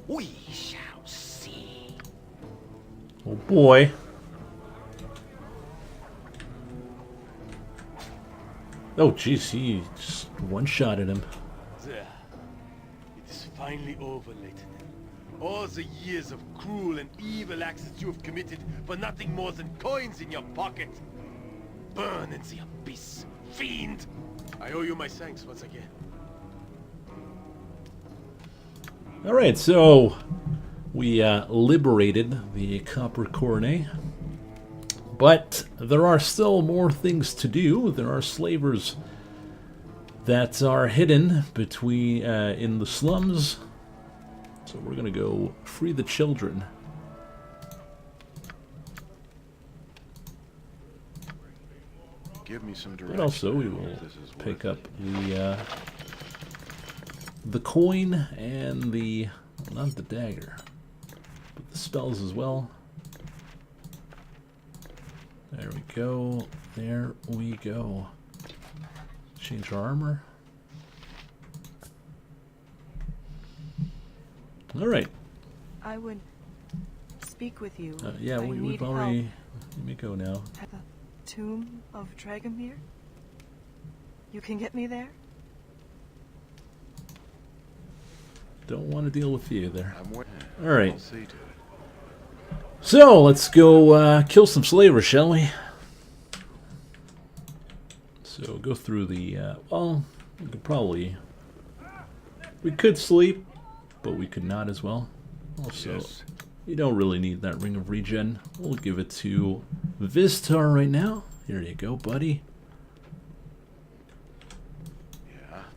We shall see. Oh boy. Oh jeez, he just one-shotted him. There. It is finally over, Leighton. All the years of cruel and evil acts that you have committed for nothing more than coins in your pocket. Burn in the abyss, fiend! I owe you my thanks once again. Alright, so we liberated the Copper Coronet. But there are still more things to do. There are slavers that are hidden between in the slums. So we're gonna go free the children. Give me some direction. But also we will pick up the coin and the, not the dagger, but the spells as well. There we go. There we go. Change our armor. Alright. I would speak with you. Yeah, I we've need already... help. Let me go now. At the tomb of Dragomir? You can get me there? Don't want to deal with you there. I'm waiting. Alright. I'll see to it. So, let's go kill some slavers, shall we? So, go through the... well, we could probably... We could sleep, but we could not as well. Also, Yes. you don't really need that Ring of Regen. We'll give it to Vistar right now. Here you go, buddy.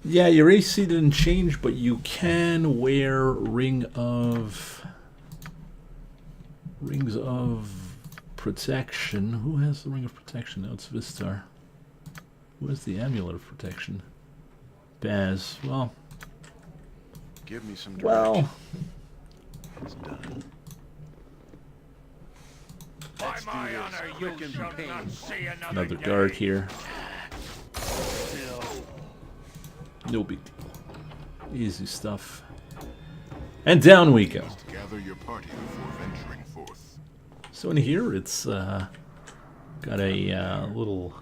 Yeah, your AC didn't change, but you can wear Rings of Protection. Who has the Ring of Protection? No, it's Vistar. Who has the Amulet of Protection? Baz. Well. Give me some direction. Well. It's done. By my honor, you shall not see Another guard here. No big deal. Easy stuff. And down we go. Gather your party before venturing forth. So in here, it's got a little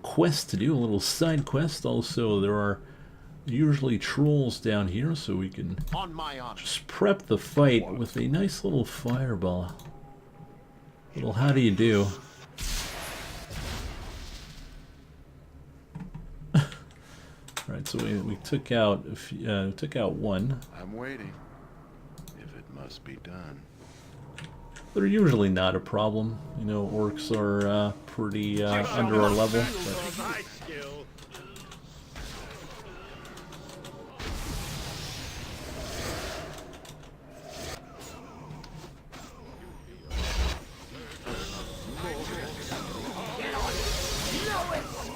quest to do, a little side quest. Also, there are usually trolls down here, so we can just prep the fight with a nice little fireball. Little how do you do? Alright, so we took out one. I'm waiting. If it must be done. They're usually not a problem. You know, orcs are pretty under our level.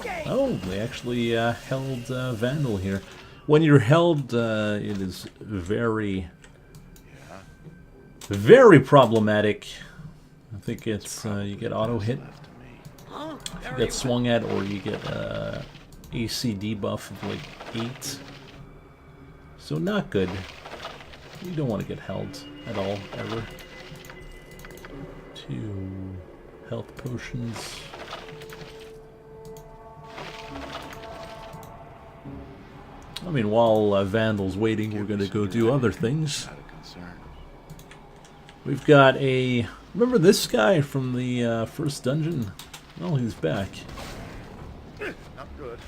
But oh, they actually held Vandal here. When you're held, it is very problematic. I think it's you get auto hit, you get swung at, or you get AC debuff of like 8. So not good. You don't want to get held at all, ever. 2 health potions. I mean, while Vandal's waiting, we're going to go do other things. We've got a... Remember this guy from the first dungeon? Well, he's back. Not good.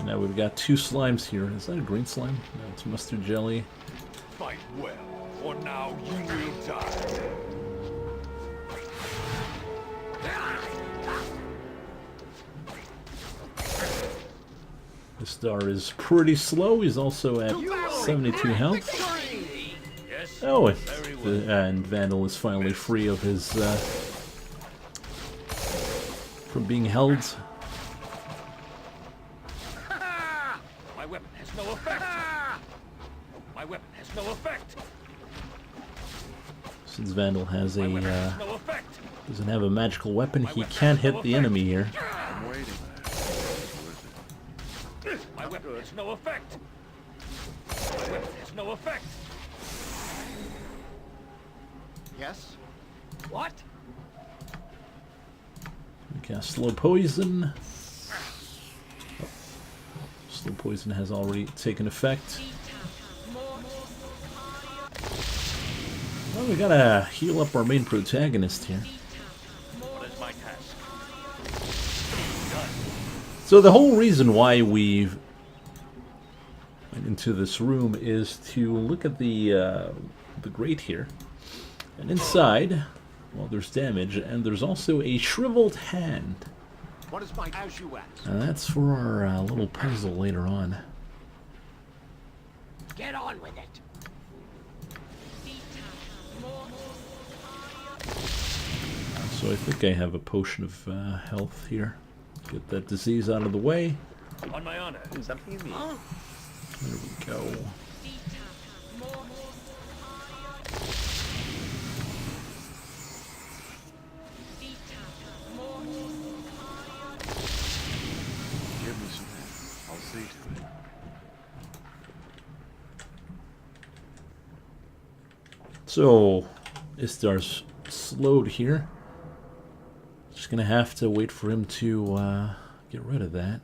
Now we've got 2 slimes here. Is that a green slime? No, it's mustard jelly. Fight well, for now you will die. The star is pretty slow. He's also at 72 health. Oh, and Vandal is finally free of his from being held. My weapon has no effect. My weapon has no effect. Since Vandal has a doesn't have a magical weapon, he can't hit the enemy here. I'm waiting. My weapon has no effect. My weapon has no effect. Yes? What? We cast slow poison. Oh. Slow poison has already taken effect. Well, we gotta heal up our main protagonist here. What is my task? So the whole reason why we went into this room is to look at the grate here, and inside, well, there's damage, and there's also a shriveled hand. What is my as you ask? And that's for our little puzzle later on. Get on with it. So I think I have a potion of health here. Get that disease out of the way. On my honor. Something you mean? There we go. Give me some help. I'll see to it. So, Istar's slowed here. Just gonna have to wait for him to get rid of that.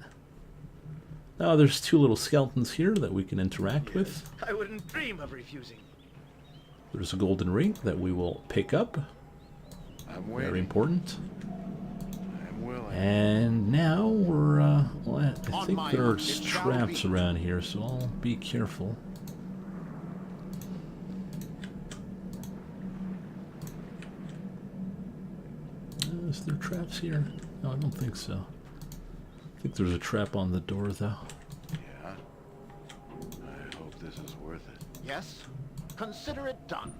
Now there's two little skeletons here that we can interact with. I wouldn't dream of refusing. There's a golden ring that we will pick up. I'm waiting. Very important. I'm willing. And now we're, well, I think there's traps around here, so I'll be careful. Is there traps here? No, I don't think so. I think there's a trap on the door, though. Yeah. I hope this is worth it. Yes? Consider it done.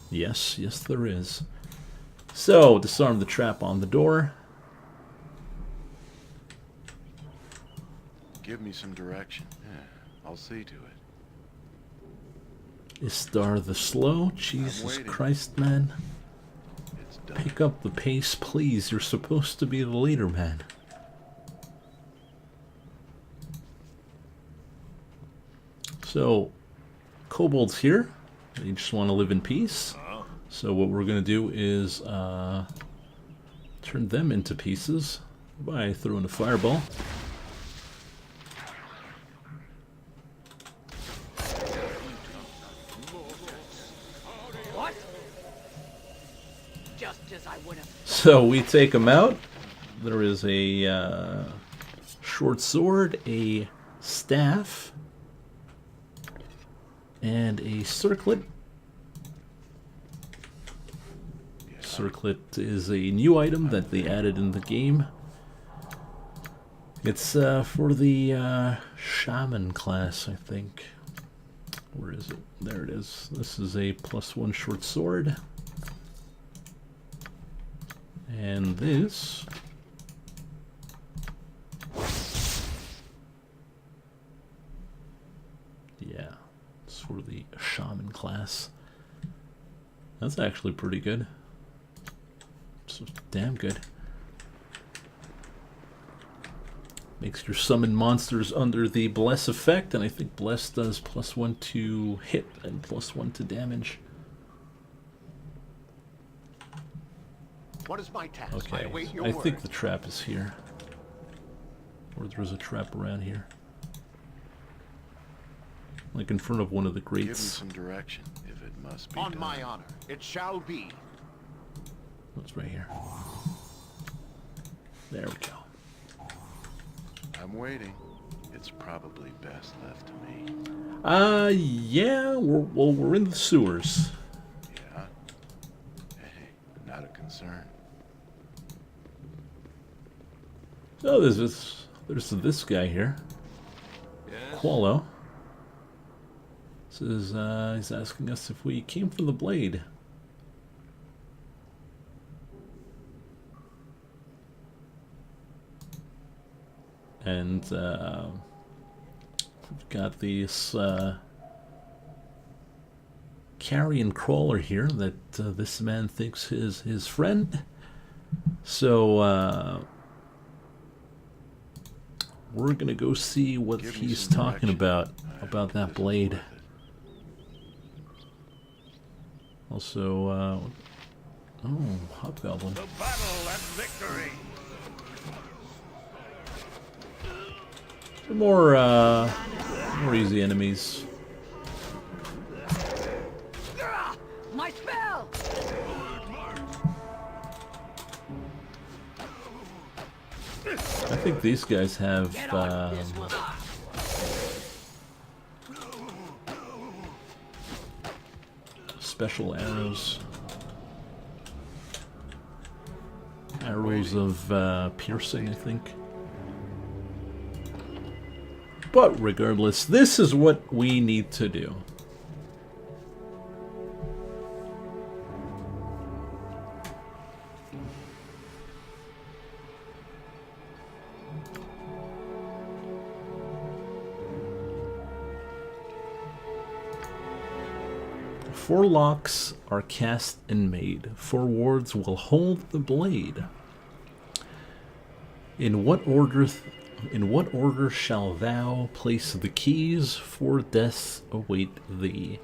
Yes, yes there is. So, disarm the trap on the door. Give me some direction. Yeah, I'll see to it. Istar the Slow? Jesus Christ, man. It's done. Pick up the pace, please. You're supposed to be the leader, man. So, kobolds here. They just want to live in peace. So what we're going to do is turn them into pieces by throwing a fireball. What? Just as I would have. So we take them out. There is a short sword, a staff, and a circlet. Circlet is a new item that they added in the game. It's for the shaman class, I think. Where is it? There it is. This is a +1 short sword. And this... yeah, it's for the shaman class. That's actually pretty good. So damn good. Makes your summon monsters under the Bless effect, and I think Bless does +1 to hit and +1 to damage. What is my task? Okay, I await your I word. think the trap is here. Or there's a trap around here. Like in front of one of the Give me grates. some direction, if it must be On done. my honor, it shall be. What's right here? There we go. I'm waiting. It's probably best left to me. Yeah, we're in the sewers. Yeah? Hey, not a concern. So there's this guy here. Qualo. Says he's asking us if we came from the blade. And we've got this carrion crawler here that this man thinks is his friend. So we're gonna go see what he's talking about that blade. Also, oh, Hobgoblin. The battle and victory. More easy enemies. My spell! I think these guys have special arrows. Arrows of piercing, I think. But regardless, this is what we need to do. Four locks are cast and made. 4 wards will hold the blade. In what order shall thou place the keys? 4 deaths await thee.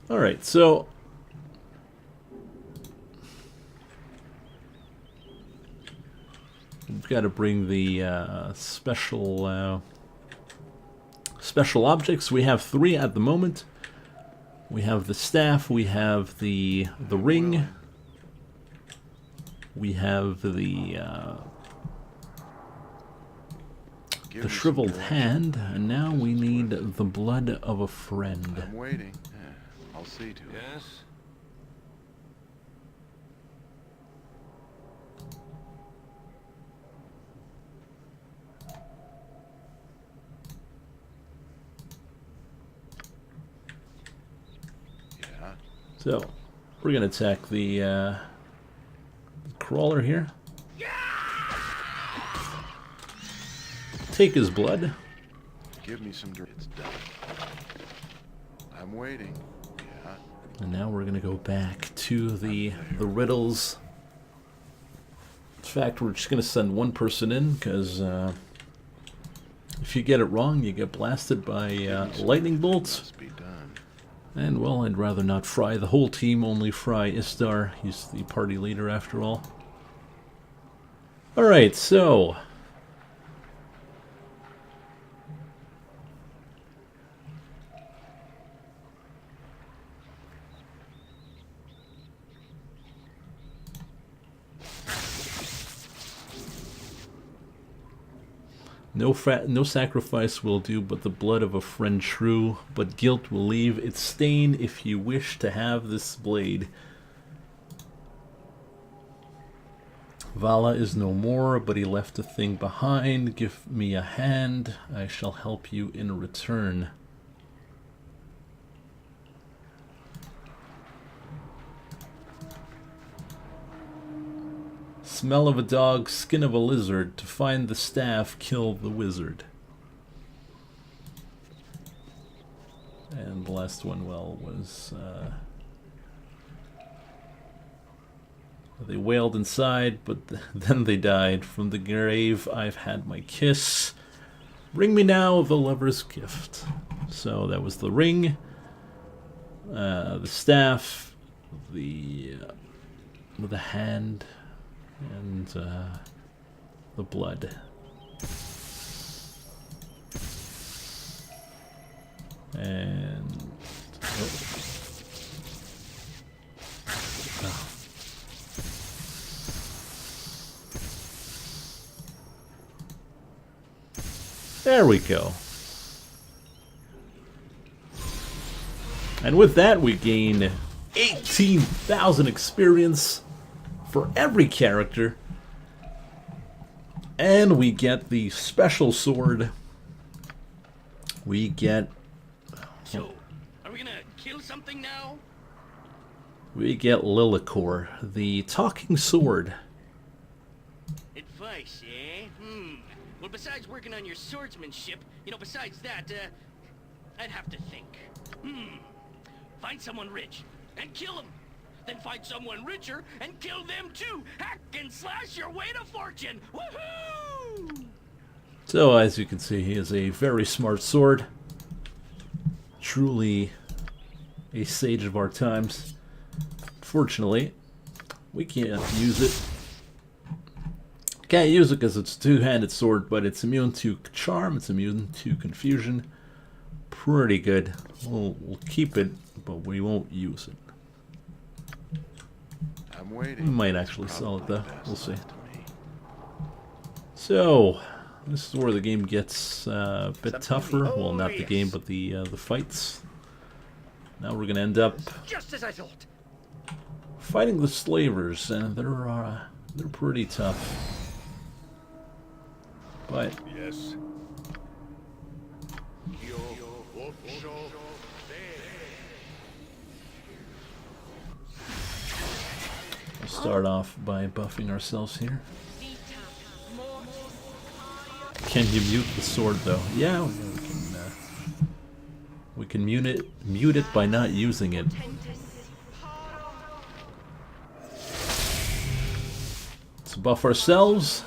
All right, so we've got to bring the special objects. We have 3 at the moment. We have the staff. We have the ring. We have the shriveled hand, and now we need the blood of a friend. I'm waiting. I'll see to it. Yes? Yeah. So, we're gonna attack the crawler here. Take his blood. Give me some dirt. It's done. I'm waiting. Yeah. And now we're gonna go back to the riddles. In fact, we're just gonna send one person in because if you get it wrong, you get blasted by lightning bolts. Must be done. And well, I'd rather not fry the whole team, only fry Istar. He's the party leader after all. Alright, so no sacrifice will do but the blood of a friend true, but guilt will leave its stain if you wish to have this blade. Vala is no more, but he left a thing behind. Give me a hand, I shall help you in return. Smell of a dog, skin of a lizard. To find the staff, kill the wizard. And the last one, well, was... they wailed inside, but then they died. From the grave, I've had my kiss. Bring me now the lover's gift. So that was the ring, the staff, the hand, and the blood. And there we go. And with that, we gain 18,000 experience for every character. And we get the special sword. We get... So, are we gonna kill something now? We get Lilikor, the talking sword. Advice, eh? Well, besides working on your swordsmanship, besides that, I'd have to think. If Find someone rich and kill them. Then find someone richer and kill them too. Hack and slash your way to fortune. Woohoo! So, as you can see, he is a very smart sword. Truly a sage of our times. Fortunately, we can't use it. Can't use it because it's a two-handed sword, but it's immune to charm, it's immune to confusion. Pretty good. We'll keep it, but we won't use it. I'm waiting. We might actually sell it though. We'll see. So, this is where the game gets a bit tougher. Well, not the game, but the fights. Now we're gonna end up just as I thought. Fighting the slavers, and they're pretty tough. But yes. We'll start off by buffing ourselves here. Can you mute the sword though? Yeah, we can mute it by not using it. Let's buff ourselves.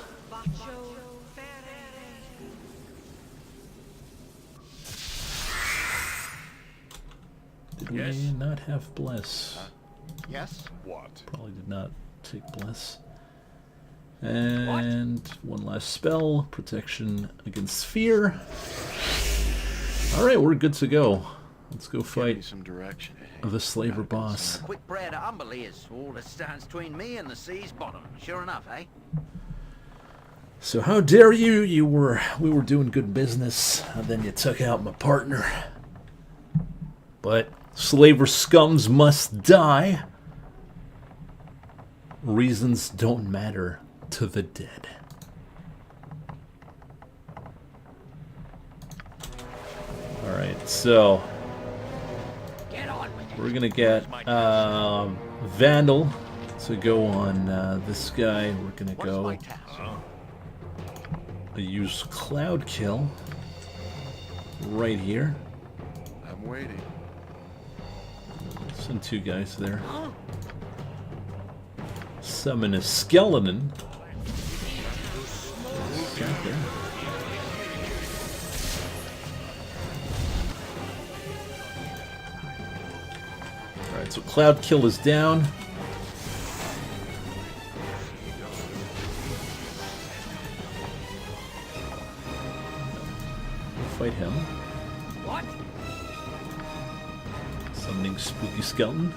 Did we not have bless? Yes? What? Probably did not take bless. And one last spell, protection against fear. Alright, we're good to go. Let's go fight some direction. the slaver boss. Quick bread at Humberley is all that stands between me and the sea's bottom. Sure enough, eh? So how dare you? We were doing good business, and then you took out my partner. But slaver scums must die. Reasons don't matter to the dead. Alright, so we're gonna get Vandal to go on this guy. We're gonna go use Cloud Kill right here. I'm waiting. Send two guys there. Summon a skeleton. Alright, so Cloud Kill is down. Fight him. What? Summoning Spooky Skeleton.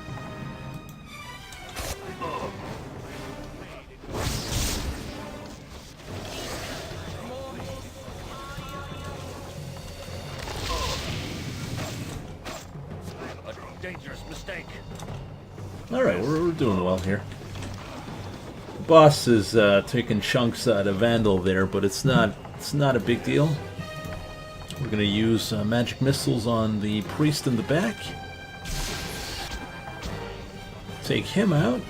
A dangerous mistake. Alright, we're doing well here. The boss is taking chunks out of Vandal there, but it's not a big deal. We're going to use magic missiles on the priest in the back. Take him out.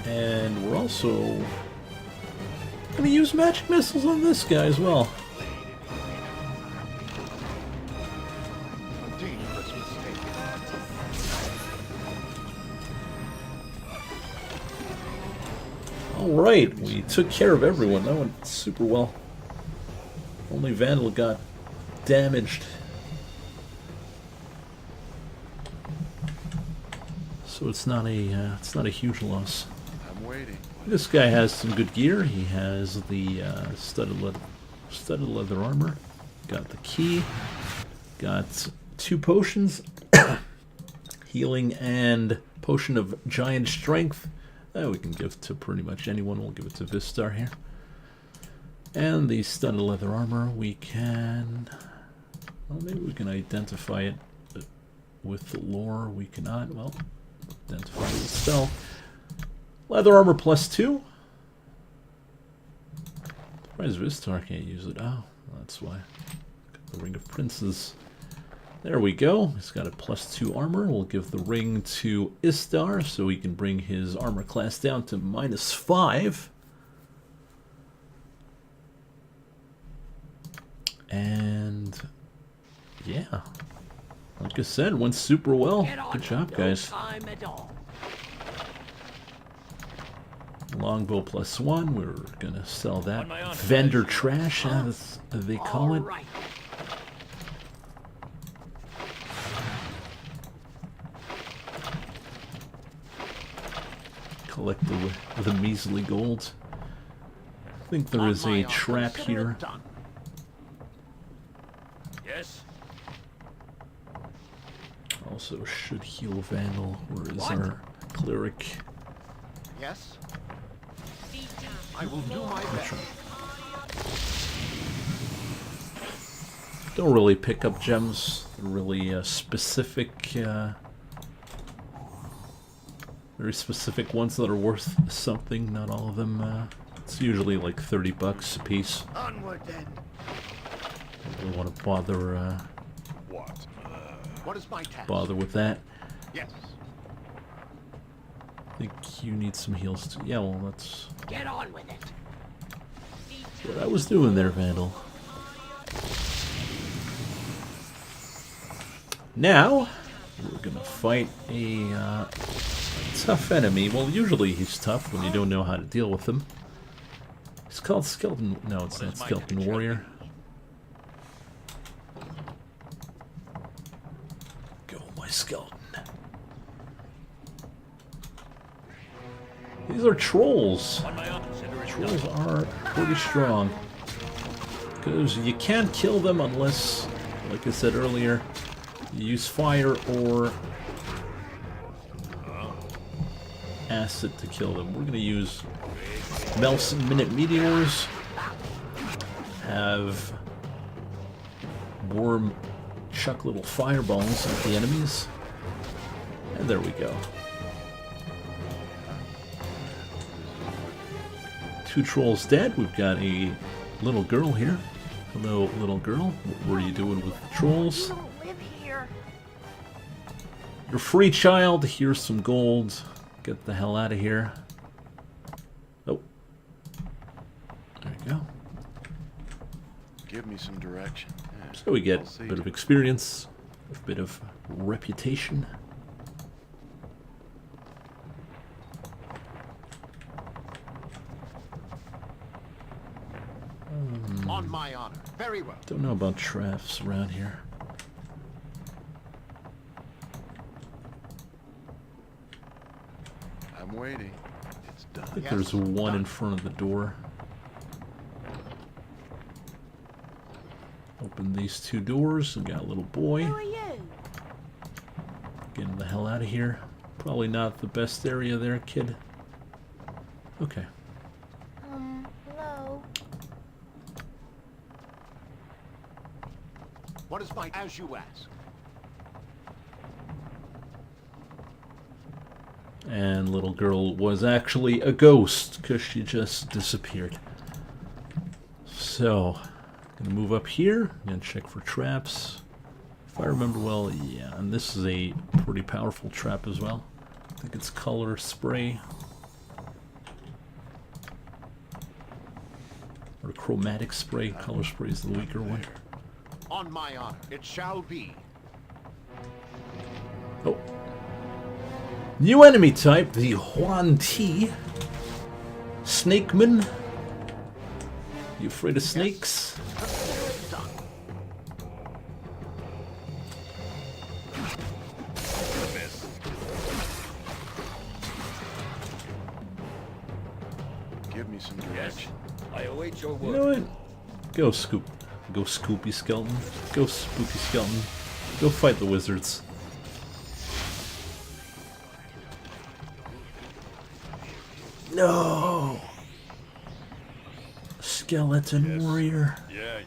And we're also going to use magic missiles on this guy as well. Alright, we took care of everyone. That went super well. Only Vandal got damaged. So it's not a huge loss. I'm waiting. This guy has some good gear. He has the studded leather armor. Got the key. Got 2 potions, healing and potion of giant strength. That we can give to pretty much anyone. We'll give it to Vistar here. And the studded leather armor, we can... Well, maybe we can identify it with the lore. We cannot. Well, identify it with spell. Leather armor +2. Surprised Vistar can't use it. Oh, that's why. Got the Ring of Princes. There we go. He's got a +2 armor. We'll give the ring to Istar so he can bring his armor class down to -5. And yeah, Like I said, went super well. Good job, guys. Longbow +1. We're gonna sell that. Vendor trash, as they call it. Collect the measly gold. I think there is a trap here. Yes. Also should heal Vandal. Where is our cleric? Yes. I will do my best. Don't really pick up gems. They're really specific, very specific ones that are worth something. Not all of them. It's usually like $30 a piece. Onward then. Don't want to bother. What is my task? Bother with that. Yes. I think you need some heals too. Yeah, well, that's Get on with it. what I was doing there, Vandal. Now, we're gonna fight a tough enemy. Well, usually he's tough when you don't know how to deal with him. It's called Skeleton... No, it's not Skeleton Warrior. Go, my skeleton. These are trolls. Trolls are pretty strong. Because you can't kill them unless, like I said earlier, you use fire or acid to kill them. We're going to use Melson Minute Meteors. Have Worm chuck little fireballs at the enemies. And there we go. 2 trolls dead. We've got a little girl here. Hello, little girl. What were you doing with the trolls? You don't live here. You're free, child. Here's some gold. Get the hell out of here. Oh. There you go. Give me some direction. Yeah, So we get I'll see a bit to of experience, a bit of reputation. On my honor. Very well. Don't know about traps around here. I'm waiting. It's done. I think there's one in front of the door. Open these 2 doors. We got a little boy. Who are you? Getting the hell out of here. Probably not the best area there, kid. Okay. Hello. What is my... As you ask. And little girl was actually a ghost because she just disappeared. So, gonna move up here and check for traps. If I remember well, yeah, and this is a pretty powerful trap as well. I think it's color spray. Or chromatic spray. Color spray is the weaker one. On my honor. It shall be. Oh. New enemy type, the Huan Ti. Snakeman. You afraid of snakes? Give me some direction. I await your You know what? Go Scoop. Go Scoopy Skeleton. Go Spooky Skeleton. Go fight the wizards. No! Skeleton Warrior. Yeah.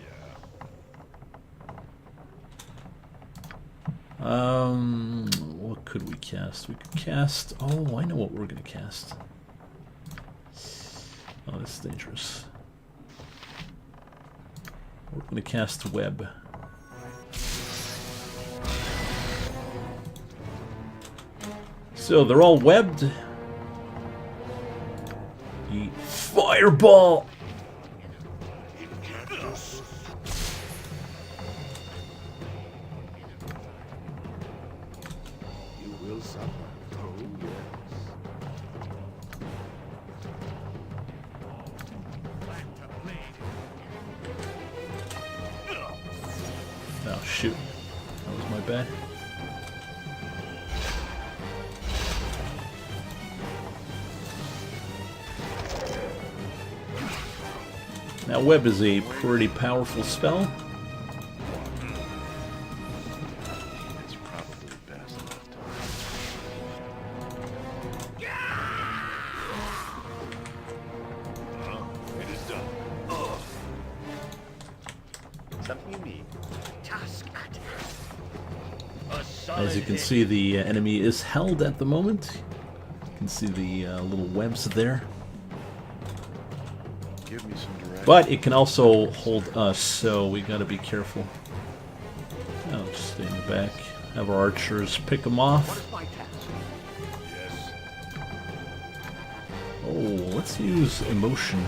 What could we cast? We could cast... Oh, I know what we're gonna cast. Oh, this is dangerous. We're gonna cast Web. So, they're all webbed. Fireball! will suffer. Oh, yes. Oh, shoot. That was my bad. Now, web is a pretty powerful spell. It's probably best left. It is done. Something you need. Task at hand. As you can see, the enemy is held at the moment. You can see the little webs there. Give me some direction. But it can also hold us, so we gotta be careful. I'll just stay in the back. Have our archers pick them off. Yes. Oh, let's use emotion.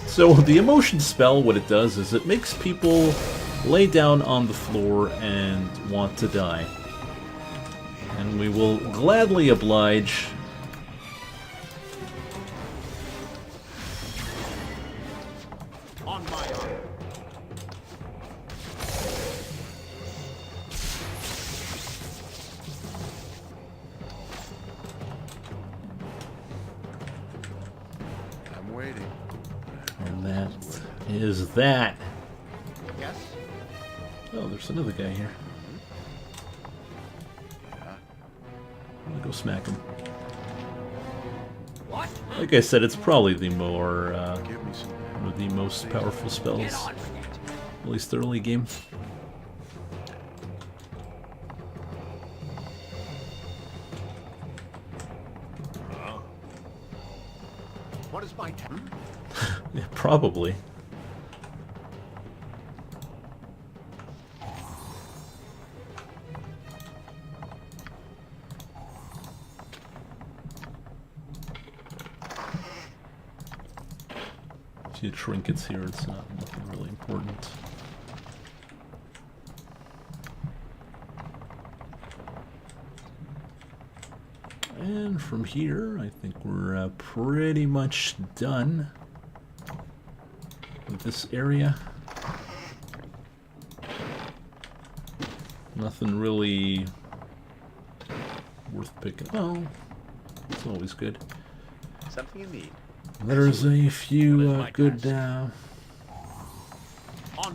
So the emotion spell, what it does is it makes people lay down on the floor and want to die. And we will gladly oblige. On my honor. I'm waiting. And that is that. Yes? Oh, there's another guy here. I'm gonna go smack him. What? Like I said, it's probably the more, Give me some. one of the most powerful spells, at least early game. What is my task? Yeah, probably. See the trinkets here, it's not nothing really important. And from here, I think we're pretty much done with this area. Nothing really worth picking. Oh, it's always good. Something you need. There's a few good On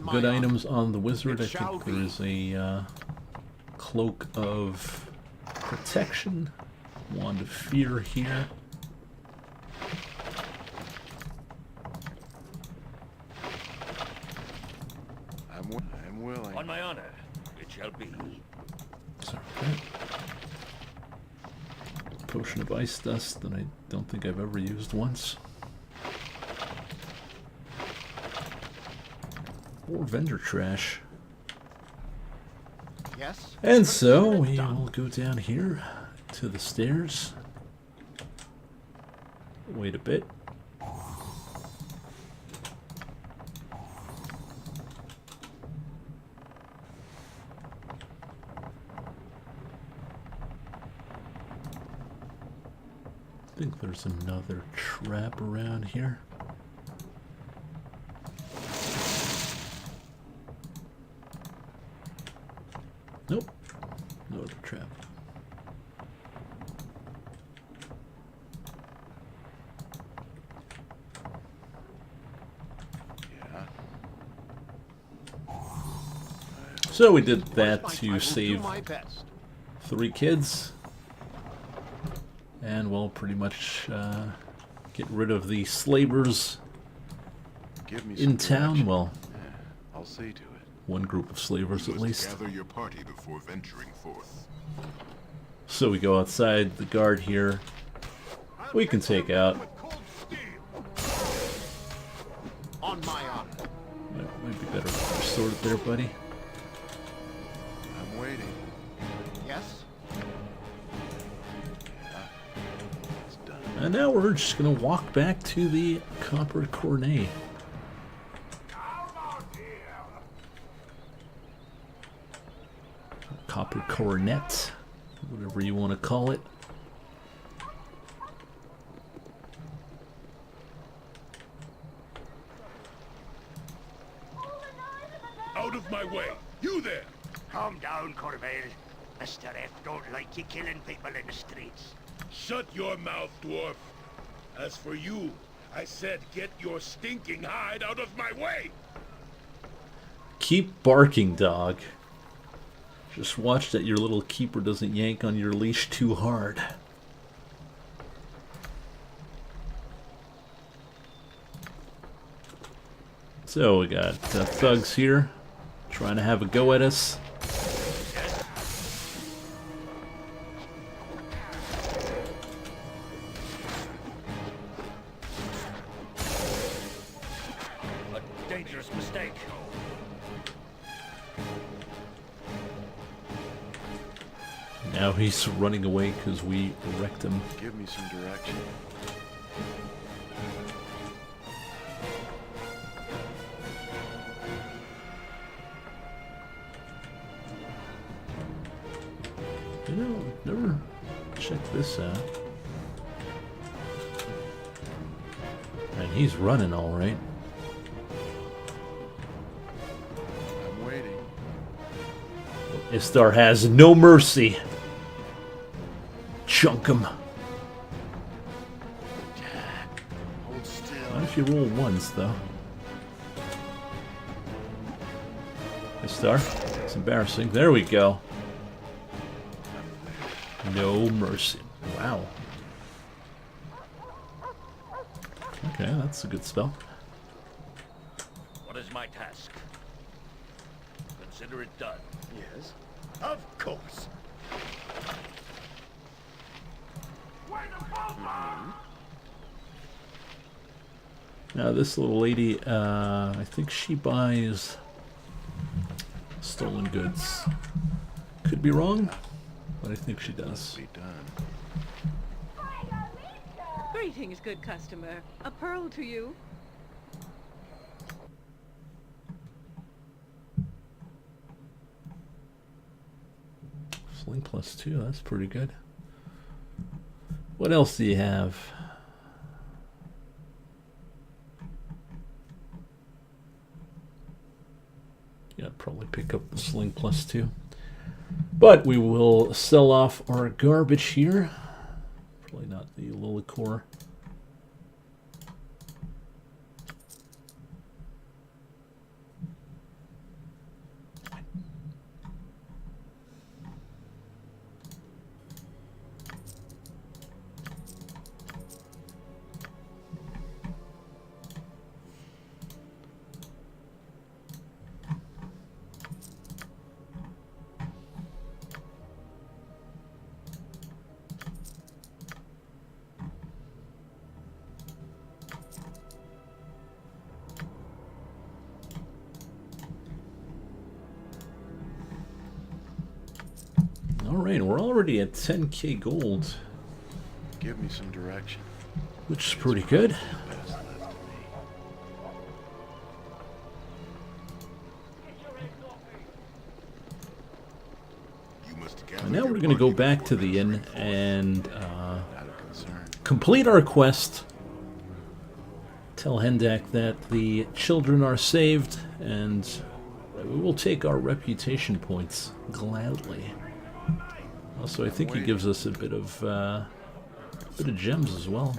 my good honor. items on the wizard. It I shall think there's a cloak of protection, wand of fear here. I'm willing. On my honor, it shall be. Sorry. Potion of ice dust that I don't think I've ever used once. Or vendor trash. Yes? And so we will go down here to the stairs. Wait a bit. I think there's another trap around here. Nope. No other trap. Yeah. So we did that I to will save do my best. 3 kids. And we'll pretty much get rid of the slavers Give me in some town. direction. Well, Yeah, I'll see to it. one group of slavers You at must least. gather your party before venturing forth. So we go outside, the guard here. We can take out. On my honor. Might be better if you sort it there, buddy. I'm waiting. Yes? It's done. And now we're just gonna walk back to the Copper Cornet. copper coronet, whatever you want to call it. Out of my way! You there! Calm down, Corvale. Mr. F don't like you killing people in the streets. Shut your mouth, dwarf. As for you, I said get your stinking hide out of my way! Keep barking, dog. Just watch that your little keeper doesn't yank on your leash too hard. So we got thugs here trying to have a go at us. A dangerous mistake. Now he's running away because we wrecked him. Give me some direction. You know, never checked this out. And he's running all right. I'm waiting. Istar has no mercy. Chunk him. Hold still. Why don't you roll ones, though? Istar, it's embarrassing. There we go. No mercy. Wow. Okay, that's a good spell. What is my task? Consider it done. Yes? Of course. Now this little lady, I think she buys stolen goods. Could be wrong, but I think she does. Be done. Greetings, good customer. A pearl to you. Sling +2, that's pretty good. What else do you have? Yeah, probably pick up the sling +2. But we will sell off our garbage here. Probably not the Lilicore. Alright, we're already at 10k gold, Give me some direction. which is pretty good. Best left to me. You must And now we're going to go back to the inn and Not a concern. complete our quest. Tell Hendak that the children are saved, and we will take our reputation points gladly. Also, I think he gives us a bit of gems as well.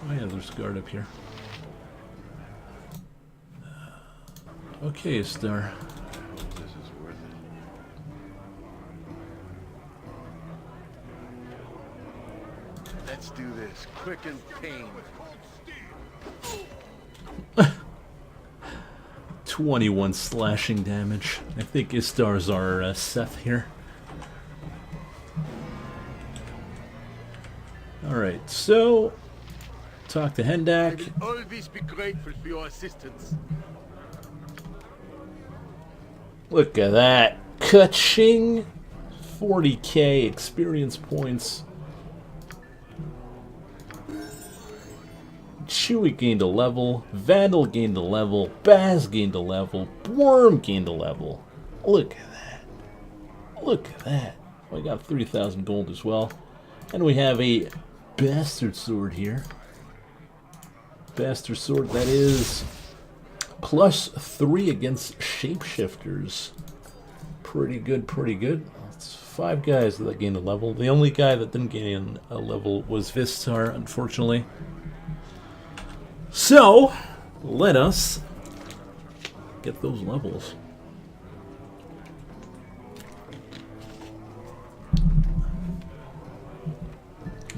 Oh yeah, there's a guard up here. Okay, Star. This is worth it. Let's do this quick and pain. 21 slashing damage. I think Istar's our Seth here. Alright, so talk to I Hendak. will always be grateful for your assistance. Look at that. Ka-ching! 40k experience points. Chewie gained a level, Vandal gained a level, Baz gained a level, Worm gained a level. Look at that. Look at that. We got 3,000 gold as well. And we have a Bastard Sword here. Bastard Sword, that is +3 against Shapeshifters. Pretty good, pretty good. It's 5 guys that gained a level. The only guy that didn't gain a level was Vistar, unfortunately. So, let us get those levels.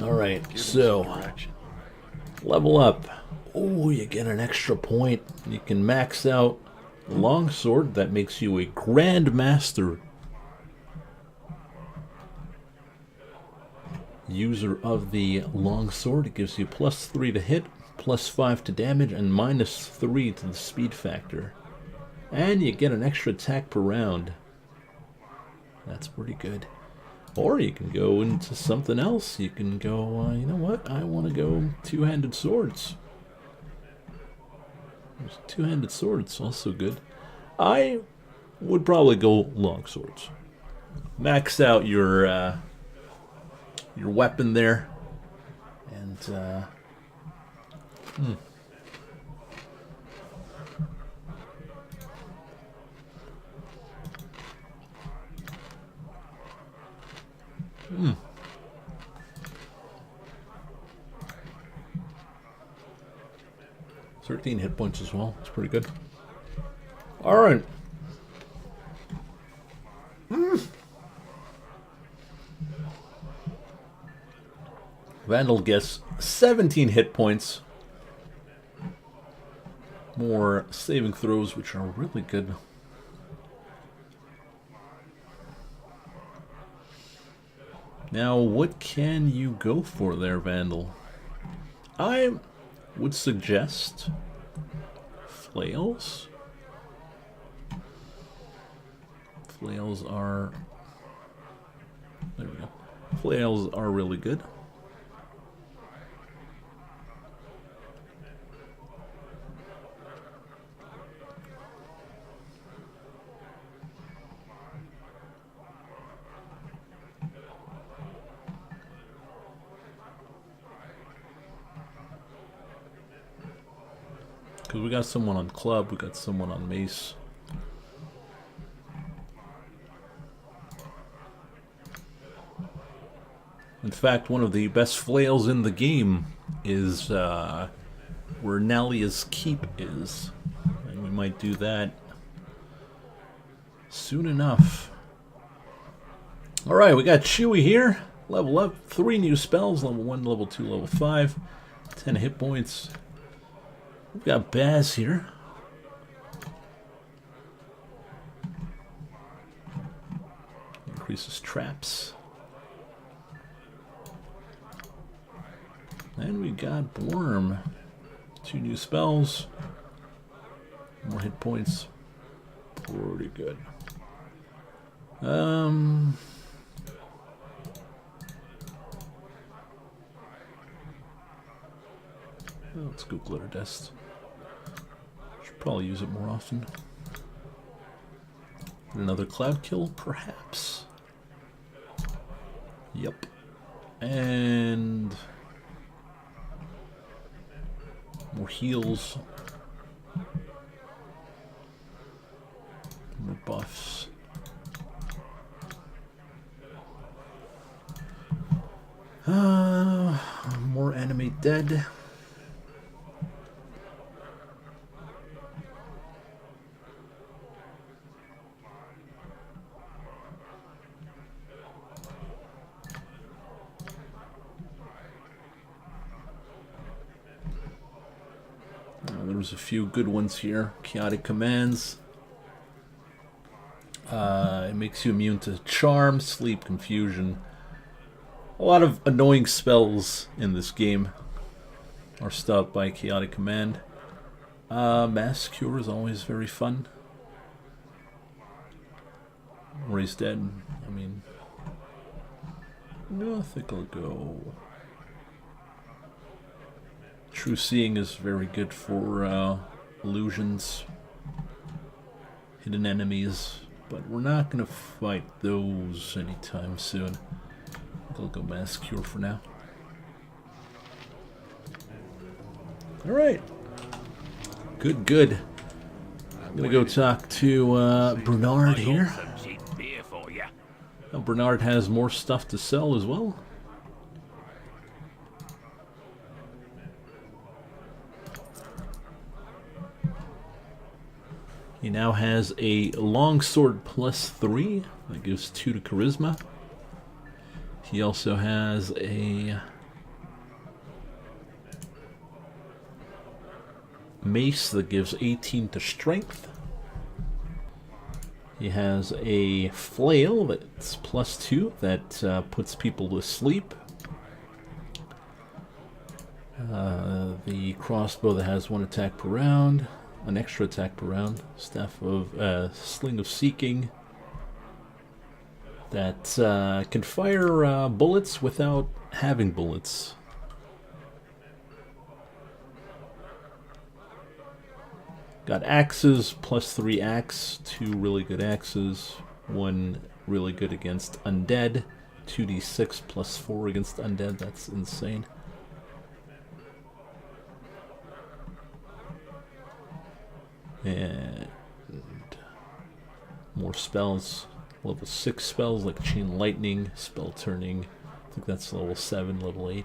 Alright, so level up. Oh, you get an extra point. You can max out Longsword. That makes you a Grand Master. User of the Longsword. It gives you +3 to hit, +5 to damage, and -3 to the speed factor. And you get an extra attack per round. That's pretty good. Or you can go into something else. You can go, you know what? I want to go two-handed swords. There's two-handed swords, also good. I would probably go long swords. Max out your weapon there, and Hmm. 13 hit points as well. It's pretty good. Alright. Vandal gets 17 hit points. More saving throws, which are really good. Now, what can you go for there, Vandal? I would suggest flails. Flails are... there we go. Flails are really good. Because we got someone on club, we got someone on mace. In fact, one of the best flails in the game is where Nalia's Keep is. And we might do that soon enough. Alright, we got Chewie here. Level up, 3 new spells, level 1, level 2, level 5. 10 hit points. We've got Baz here. Increases traps. And we got Worm. 2 new spells. More hit points. Pretty good. Let's go Glitter Dust. Should probably use it more often. Another Cloud Kill, perhaps. Yep. And more heals. More buffs. More enemy dead. There's a few good ones here. Chaotic Commands. It makes you immune to Charm, Sleep, Confusion. A lot of annoying spells in this game are stopped by Chaotic Command. Mass Cure is always very fun. Raise Dead, I mean... no, I think I'll go... True Seeing is very good for illusions, hidden enemies, but we're not going to fight those anytime soon. I'll go Mass Cure for now. Alright. Good, good. I'm going to go talk to Bernard here. Now, Bernard has more stuff to sell as well. He now has a longsword +3 that gives 2 to charisma. He also has a mace that gives 18 to strength. He has a flail that's +2 that puts people to sleep. The crossbow that has 1 attack per round. An extra attack per round. Staff of Sling of Seeking that can fire bullets without having bullets. Got axes, +3 axe, 2 really good axes, 1 really good against undead, 2d6 +4 against undead. That's insane. And more spells. Level 6 spells like Chain Lightning, Spell Turning. I think that's level 7, level 8.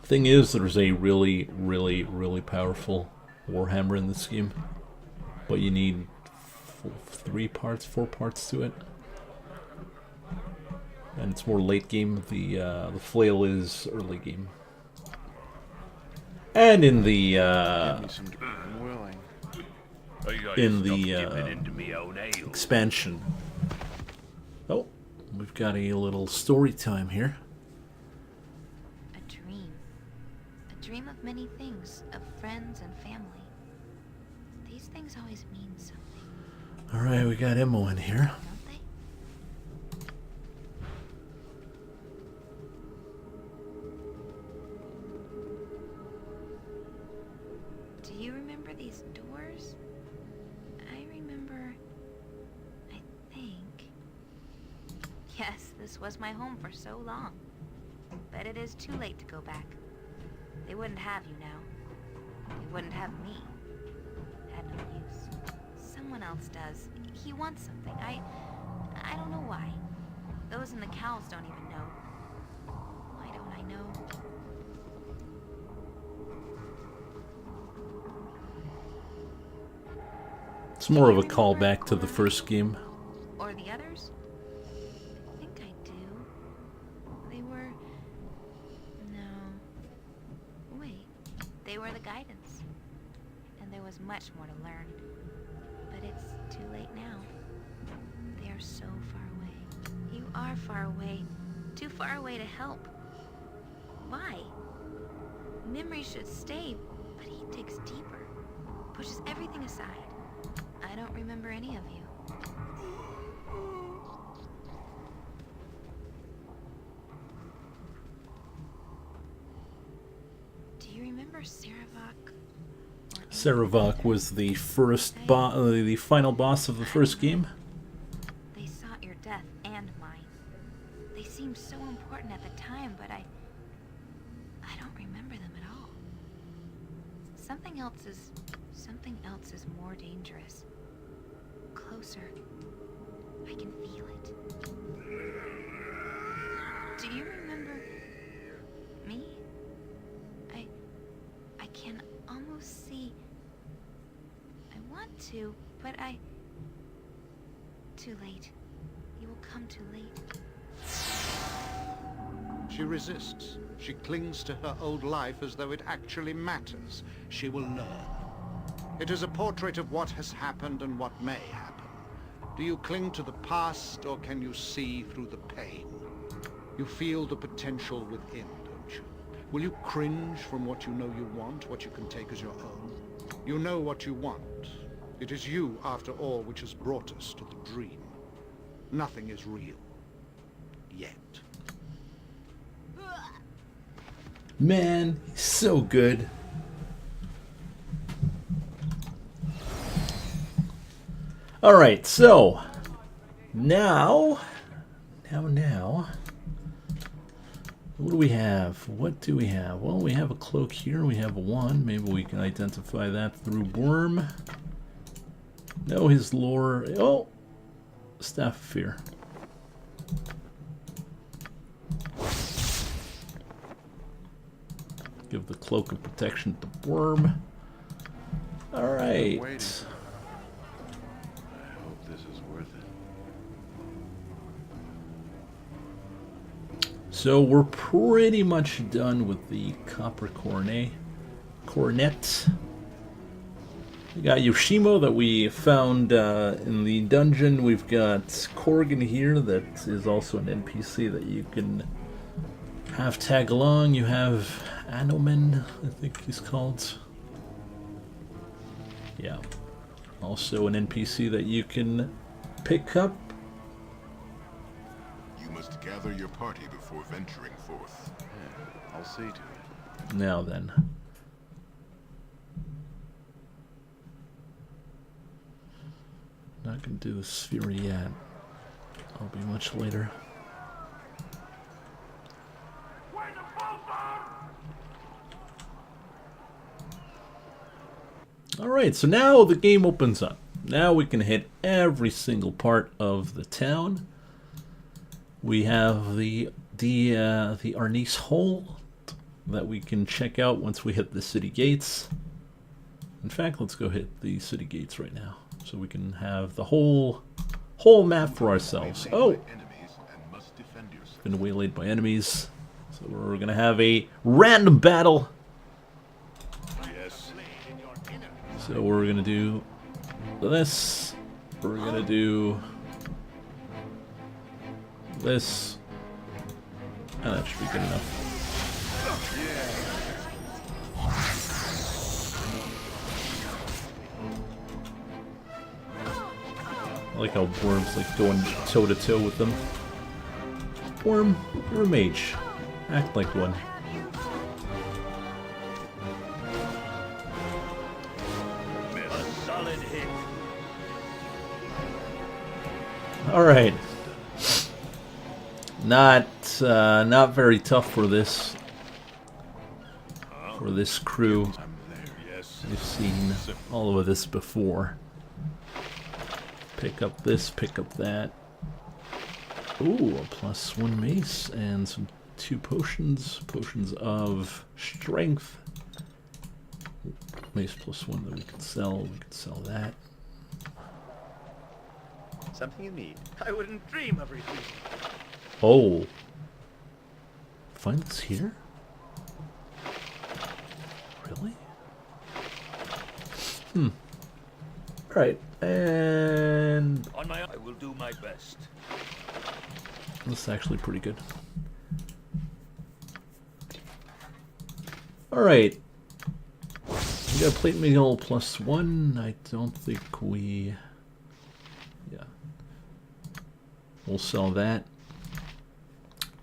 Thing is, there's a really, really, really powerful Warhammer in this game, but you need 4 parts to it. And it's more late game. The flail is early game. And in the expansion. Oh, we've got a little story time here. A dream. A dream of many things, of friends and family. These things always mean something. Alright, we got Immo in here. Do you remember these doors? I remember... I think... Yes, this was my home for so long. But it is too late to go back. They wouldn't have you now. They wouldn't have me. Had no use. Someone else does. He wants something. I don't know why. Those in the cows don't even know. Why don't I know? It's more of a callback to the first game. Or the others? I think I do. They were... No. Wait. They were the guidance. And there was much more to learn. But it's too late now. They are so far away. You are far away. Too far away to help. Why? Nimri should stay, but he digs deeper. Pushes everything aside. I don't remember any of you. Do you remember Saravak? Saravak was the the final boss of the first game. They sought your death and mine. They seemed so important at the time, but I don't remember them at all. Something else is more dangerous. Closer. I can feel it. Do you remember me? I can almost see. I want to, but too late. You will come too late. She resists. She clings to her old life as though it actually matters. She will learn. It is a portrait of what has happened and what may happen. Do you cling to the past, or can you see through the pain? You feel the potential within, don't you? Will you cringe from what you know you want, what you can take as your own? You know what you want. It is you, after all, which has brought us to the dream. Nothing is real. Yet. Man, he's so good. Alright, so now what do we have? What do we have? Well, we have a cloak here. We have one. Maybe we can identify that through Worm. No, his lore. Oh, Staff of Fear. Give the Cloak of Protection to Worm. Alright. I hope this is worth it. So we're pretty much done with the Copper Coronet. We got Yoshimo that we found in the dungeon. We've got Corrigan here that is also an NPC that you can have tag along. You have Anomen, I think he's called. Yeah. Also an NPC that you can pick up. You must gather your party before venturing forth. Yeah, I'll see to it. Now then. Not gonna do the sphere yet. I'll be much later. Alright, so now the game opens up. Now we can hit every single part of the town. We have the Arnice Hole that we can check out once we hit the city gates. In fact, let's go hit the city gates right now, so we can have the whole map for ourselves. Oh! Been waylaid by enemies. So we're gonna have a random battle. So we're gonna do this. We're gonna do this. And that should be good enough. I like how Worm's like going toe to toe with them. Worm, you're a mage. Act like one. Alright. Not very tough for this crew. We've seen all of this before. Pick up this, pick up that. Ooh, a +1 mace and some 2 potions. Potions of strength. Mace +1 that we can sell. We can sell that. Something you need. I wouldn't dream of refusing. Oh. Find this here? Really? Alright, and On my, I will do my best. this is actually pretty good. Alright. We got a plate meal +1. I don't think we... Yeah. We'll sell that.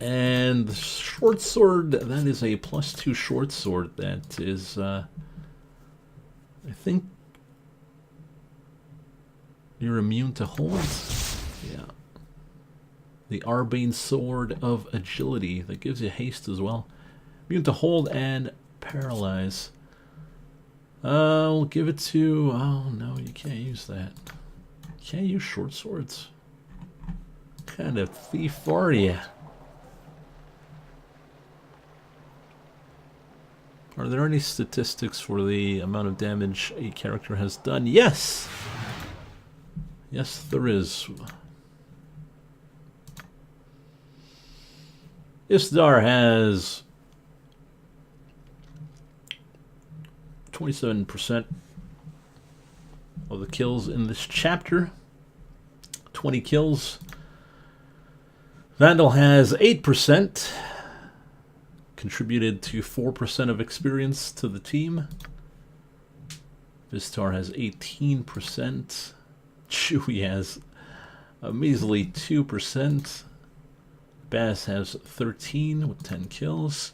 And the short sword, that is a +2 short sword. That is, I think you're immune to holds. Yeah. The Arbane Sword of Agility. That gives you haste as well. Immune to hold and paralyze. I'll give it to... Oh, no, you can't use that. You can't use short swords. What kind of thief are you? Are there any statistics for the amount of damage a character has done? Yes! Yes, there is. Isdar has 27% of the kills in this chapter. 20 kills. Vandal has 8%. Contributed to 4% of experience to the team. Vistar has 18%. Chewie has a measly 2%. Bass has 13 with 10 kills.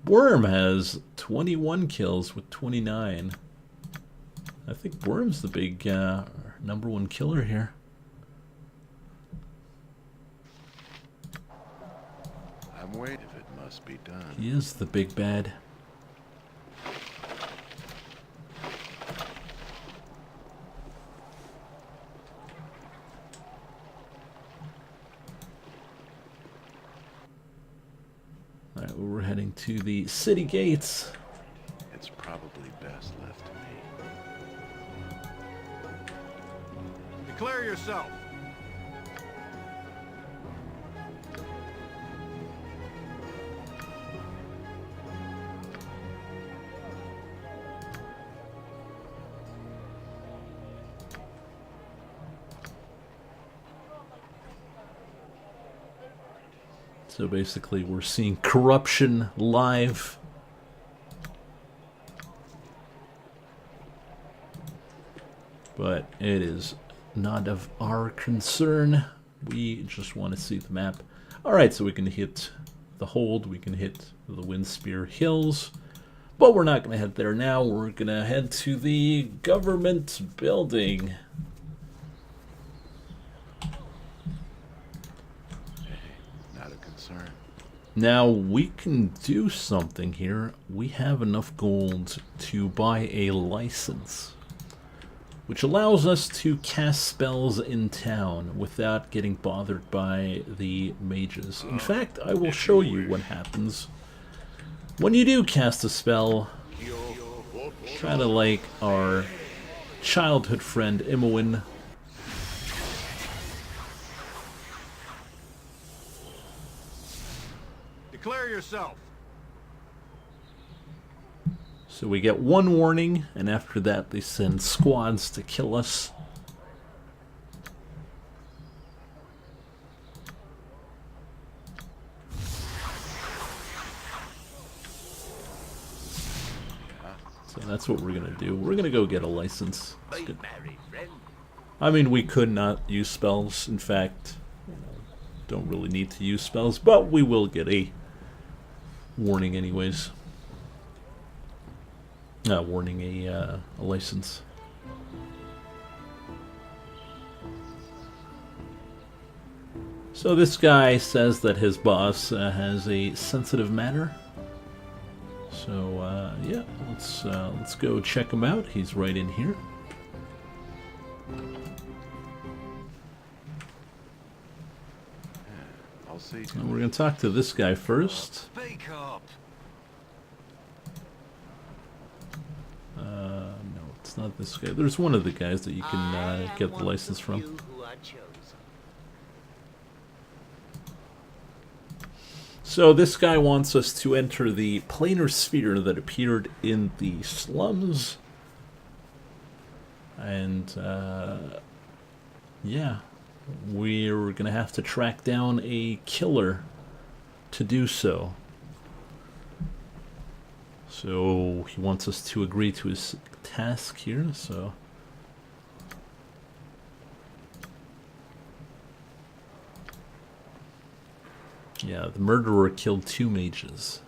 Worm has 21 kills with 29. I think Worm's the big #1 killer here. I'm waiting if it must be done. He is the big bad. Alright, well, we're heading to the city gates. It's probably best left to me. Declare yourself. So basically we're seeing corruption live. But it is not of our concern. We just want to see the map. Alright, so we can hit the hold, we can hit the Windspear Hills. But we're not going to head there now. We're going to head to the government building. Now we can do something here. We have enough gold to buy a license, which allows us to cast spells in town without getting bothered by the mages. In fact, I will show you what happens when you do cast a spell, kind of like our childhood friend Imoen. Declare yourself. So we get one warning, and after that they send squads to kill us. So that's what we're gonna do. We're gonna go get a license. I mean, we could not use spells. In fact, don't really need to use spells, but we will get a warning anyways. Warning, a license. So this guy says that his boss has a sensitive matter. So yeah, let's go check him out. He's right in here. I'll see. And we're gonna talk to this guy first. Speak up. No, it's not this guy. There's one of the guys that you can get the license from. So this guy wants us to enter the planar sphere that appeared in the slums. And yeah, we're gonna have to track down a killer to do so. So he wants us to agree to his task here, so yeah, the murderer killed 2 mages.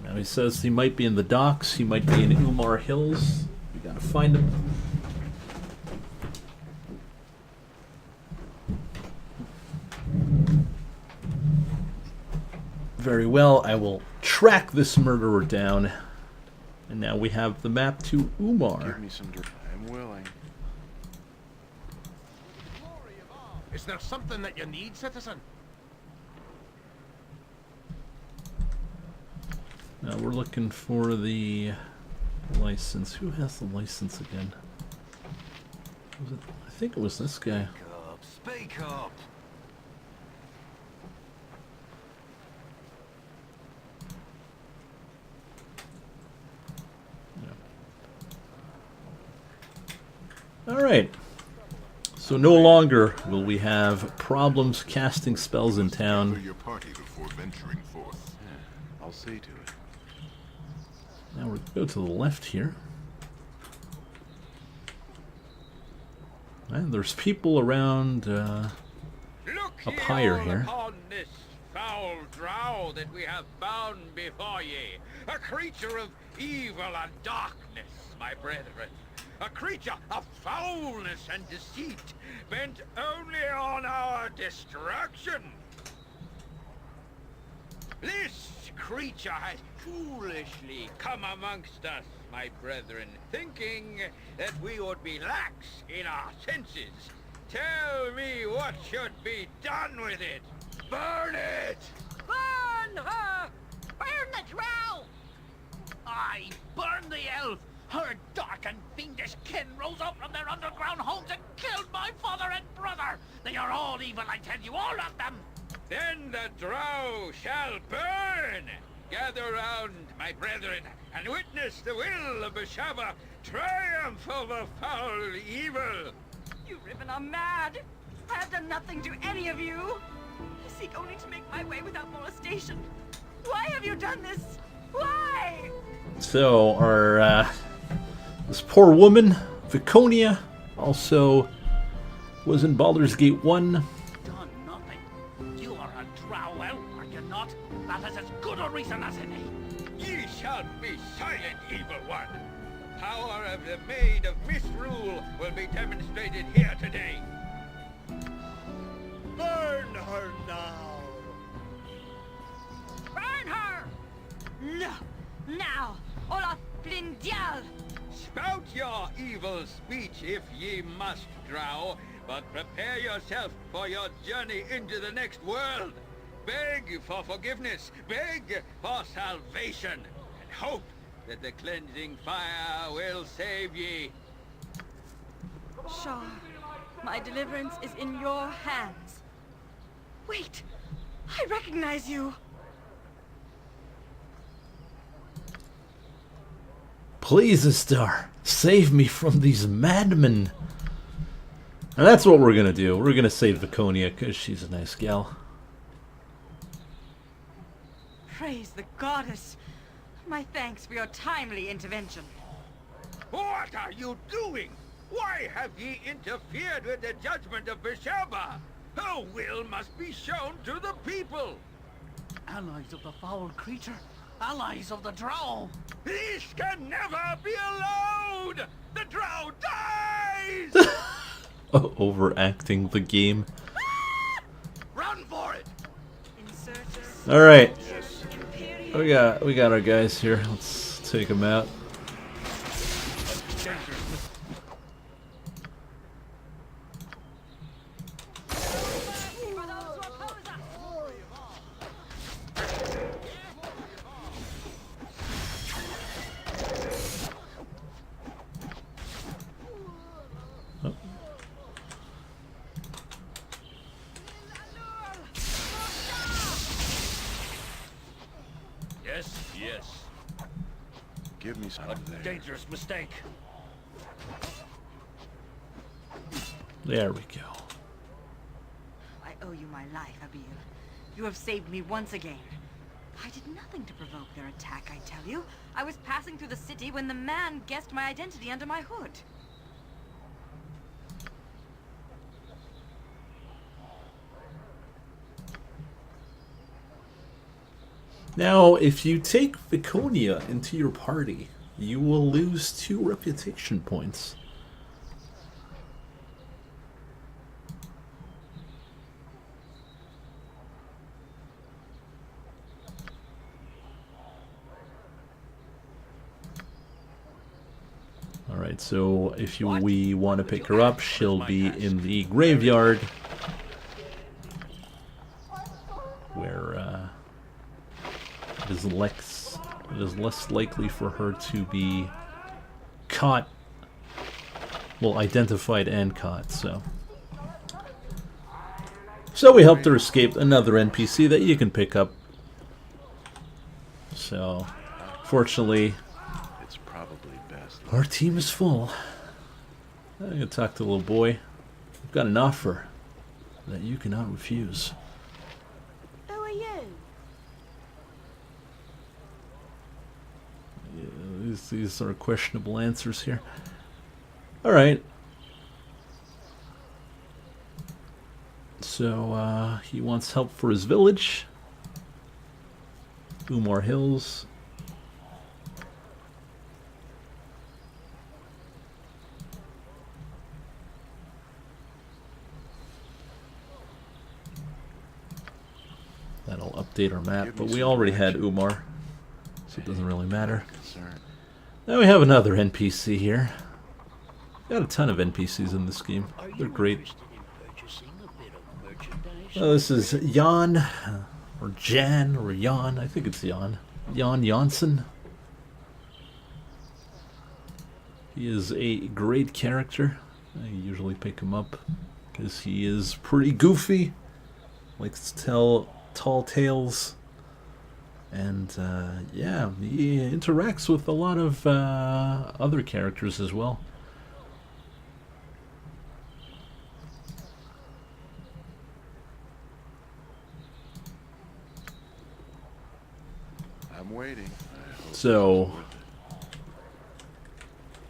Now he says he might be in the docks, he might be in Umar Hills. We gotta find him. Very well, I will track this murderer down. And now we have the map to Umar. Give me some I'm willing. Is there something that you need, citizen? Now we're looking for the license. Who has the license again? Was it, I think it was this guy. Speak up. Alright, so no longer will we have problems casting spells in town. Your party before venturing forth. I'll see to it. Now we're going to go to the left here. And there's people around up higher here. Upon this foul drow that we have bound before ye, a creature of evil and darkness, my brethren, a creature of foulness and deceit, bent only on our destruction. This creature has foolishly come amongst us, my brethren, thinking that we would be lax in our senses. Tell me what should be done with it. Burn it! Burn her! Burn the drow! Aye, burn the elf! Her dark and fiendish kin rose up from their underground homes and killed my father and brother! They are all evil, I tell you, all of them! Then the drow shall burn! Gather round, my brethren, and witness the will of Bishaba triumph over foul evil! You Riven are mad! I have done nothing to any of you! I seek only to make my way without molestation. Why have you done this? Why? So, our, this poor woman, Viconia, also was in Baldur's Gate 1. Done nothing. You are a drow elf, are you not? That is as good a reason as any. Ye shall be silent, evil one! Power of the Maid of Misrule will be demonstrated here today. Burn her now! Burn her! No! Now! Olaf Blindial! Spout your evil speech if ye must, drow, but prepare yourself for your journey into the next world. Beg for forgiveness, beg for salvation, and hope that the cleansing fire will save ye. Shar, my deliverance is in your hands. Wait! I recognize you! Please, Istar, save me from these madmen. And that's what we're going to do. We're going to save Viconia because she's a nice gal. Praise the goddess! My thanks for your timely intervention. What are you doing? Why have ye interfered with the judgment of Bishaba? Her will must be shown to the people. Allies of the foul creature. Allies of the drow. This can never be allowed! The drow dies! Overacting the game. Run for it! All right, we got our guys here. Let's take them out. Yes. Give me some A of there. dangerous mistake. There we go. I owe you my life, Abil. You have saved me once again. I did nothing to provoke their attack, I tell you. I was passing through the city when the man guessed my identity under my hood. Now, if you take Viconia into your party, you will lose 2 reputation points. Alright, so if we want to pick her up, she'll be in the graveyard, where it is less likely for her to be caught, well, identified and caught, so we helped her escape another NPC that you can pick up. So, fortunately, It's probably best. our team is full. I'm gonna talk to the little boy. I've got an offer that you cannot refuse. Who are you? These are questionable answers here. Alright. So, he wants help for his village. Umar Hills. That'll update our map, but we already had Umar, so it doesn't really matter. Now we have another NPC here. Got a ton of NPCs in this game. They're great. This is Jan, or Jan, or Jan. I think it's Jan. Jan Janssen. He is a great character. I usually pick him up because he is pretty goofy. Likes to tell tall tales. And yeah, he interacts with a lot of other characters as well. I'm waiting. So,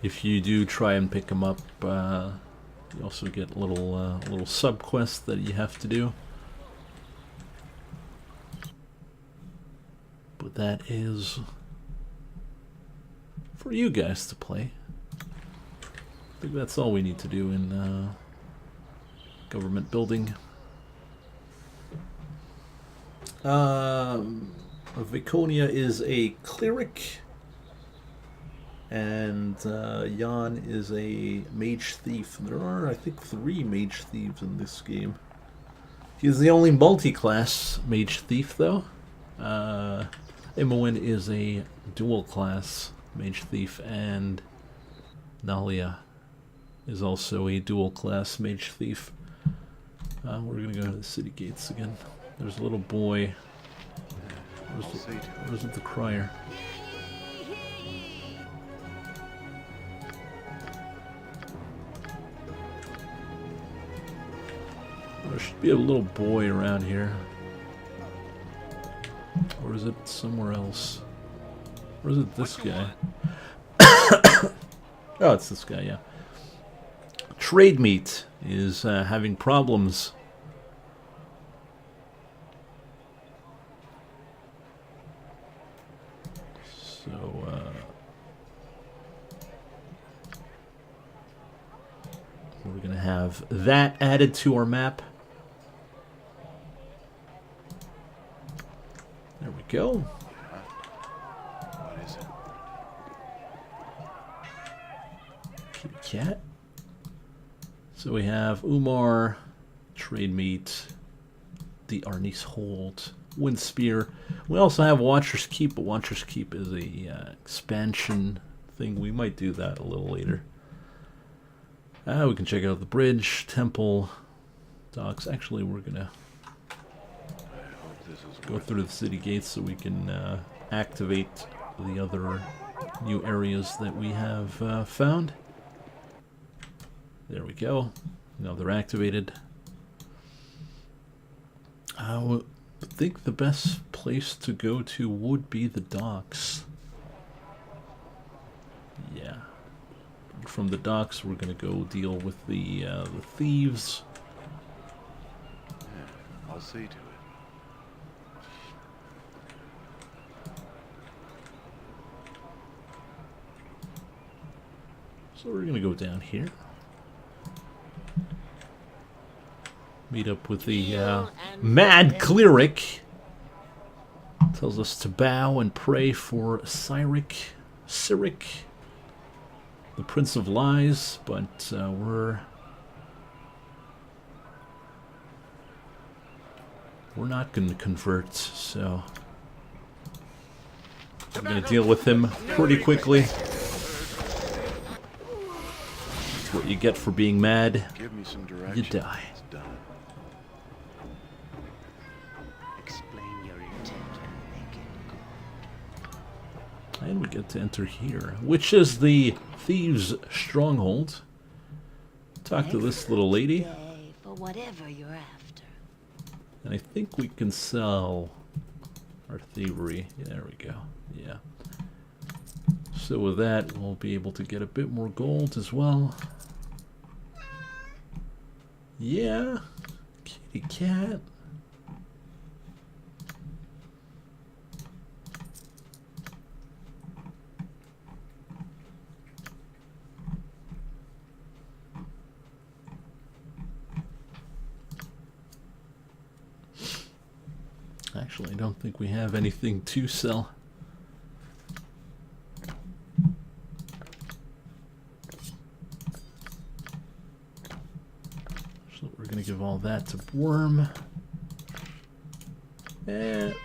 if you do try and pick him up, you also get little sub quests that you have to do. But that is for you guys to play. I think that's all we need to do in government building. Viconia is a cleric, and Jan is a mage thief. There are, I think, 3 mage thieves in this game. He's the only multi-class mage thief, though. Imoen is a dual-class mage thief, and Nalia is also a dual-class mage thief. We're gonna go to the city gates again. There's a little boy. Where's the crier? There should be a little boy around here. Or is it somewhere else? Or is it this guy? Oh, it's this guy, yeah. Trade Meat is having problems. So, we're going to have that added to our map. There we go. What is it? Kitty cat. So we have Umar, Trade Meat, the Arnis Hold, Wind Spear. We also have Watcher's Keep, but Watcher's Keep is a expansion thing. We might do that a little later. We can check out the bridge, temple, docks. Actually, we're gonna go through the city gates so we can activate the other new areas that we have found. There we go. Now they're activated. I think the best place to go to would be the docks. Yeah. From the docks, we're gonna go deal with the thieves. Yeah, I'll see to it. So we're gonna go down here. Meet up with the mad cleric. Tells us to bow and pray for Cyric, the Prince of Lies, but we're not going to convert, so I'm going to deal with him pretty quickly. That's what you get for being mad. Give me some direction. You die. It's done. Explain your intent and make it good. And we get to enter here, which is the Thieves' Stronghold. Talk to this little lady. For whatever you're after. And I think we can sell our thievery. Yeah, there we go. Yeah. So with that, we'll be able to get a bit more gold as well. Yeah, kitty cat. Actually, I don't think we have anything to sell. So we're going to give all that to Worm. And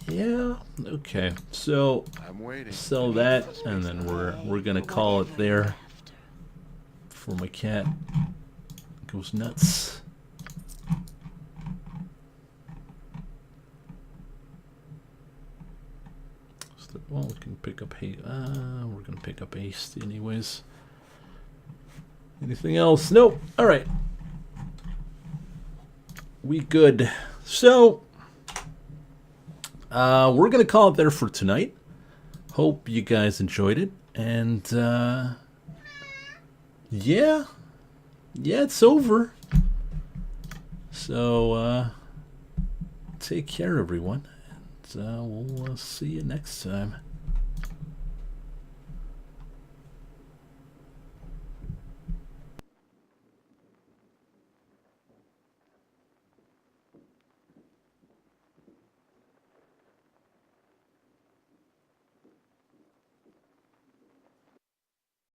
yeah, okay. So I'm waiting. Sell that, and then we're going to call it there before my cat goes nuts. Well, we can pick up we're gonna pick up haste anyways. Anything else? Nope. All right. We good. So we're gonna call it there for tonight. Hope you guys enjoyed it, and yeah, it's over. So take care, everyone. We'll see you next time.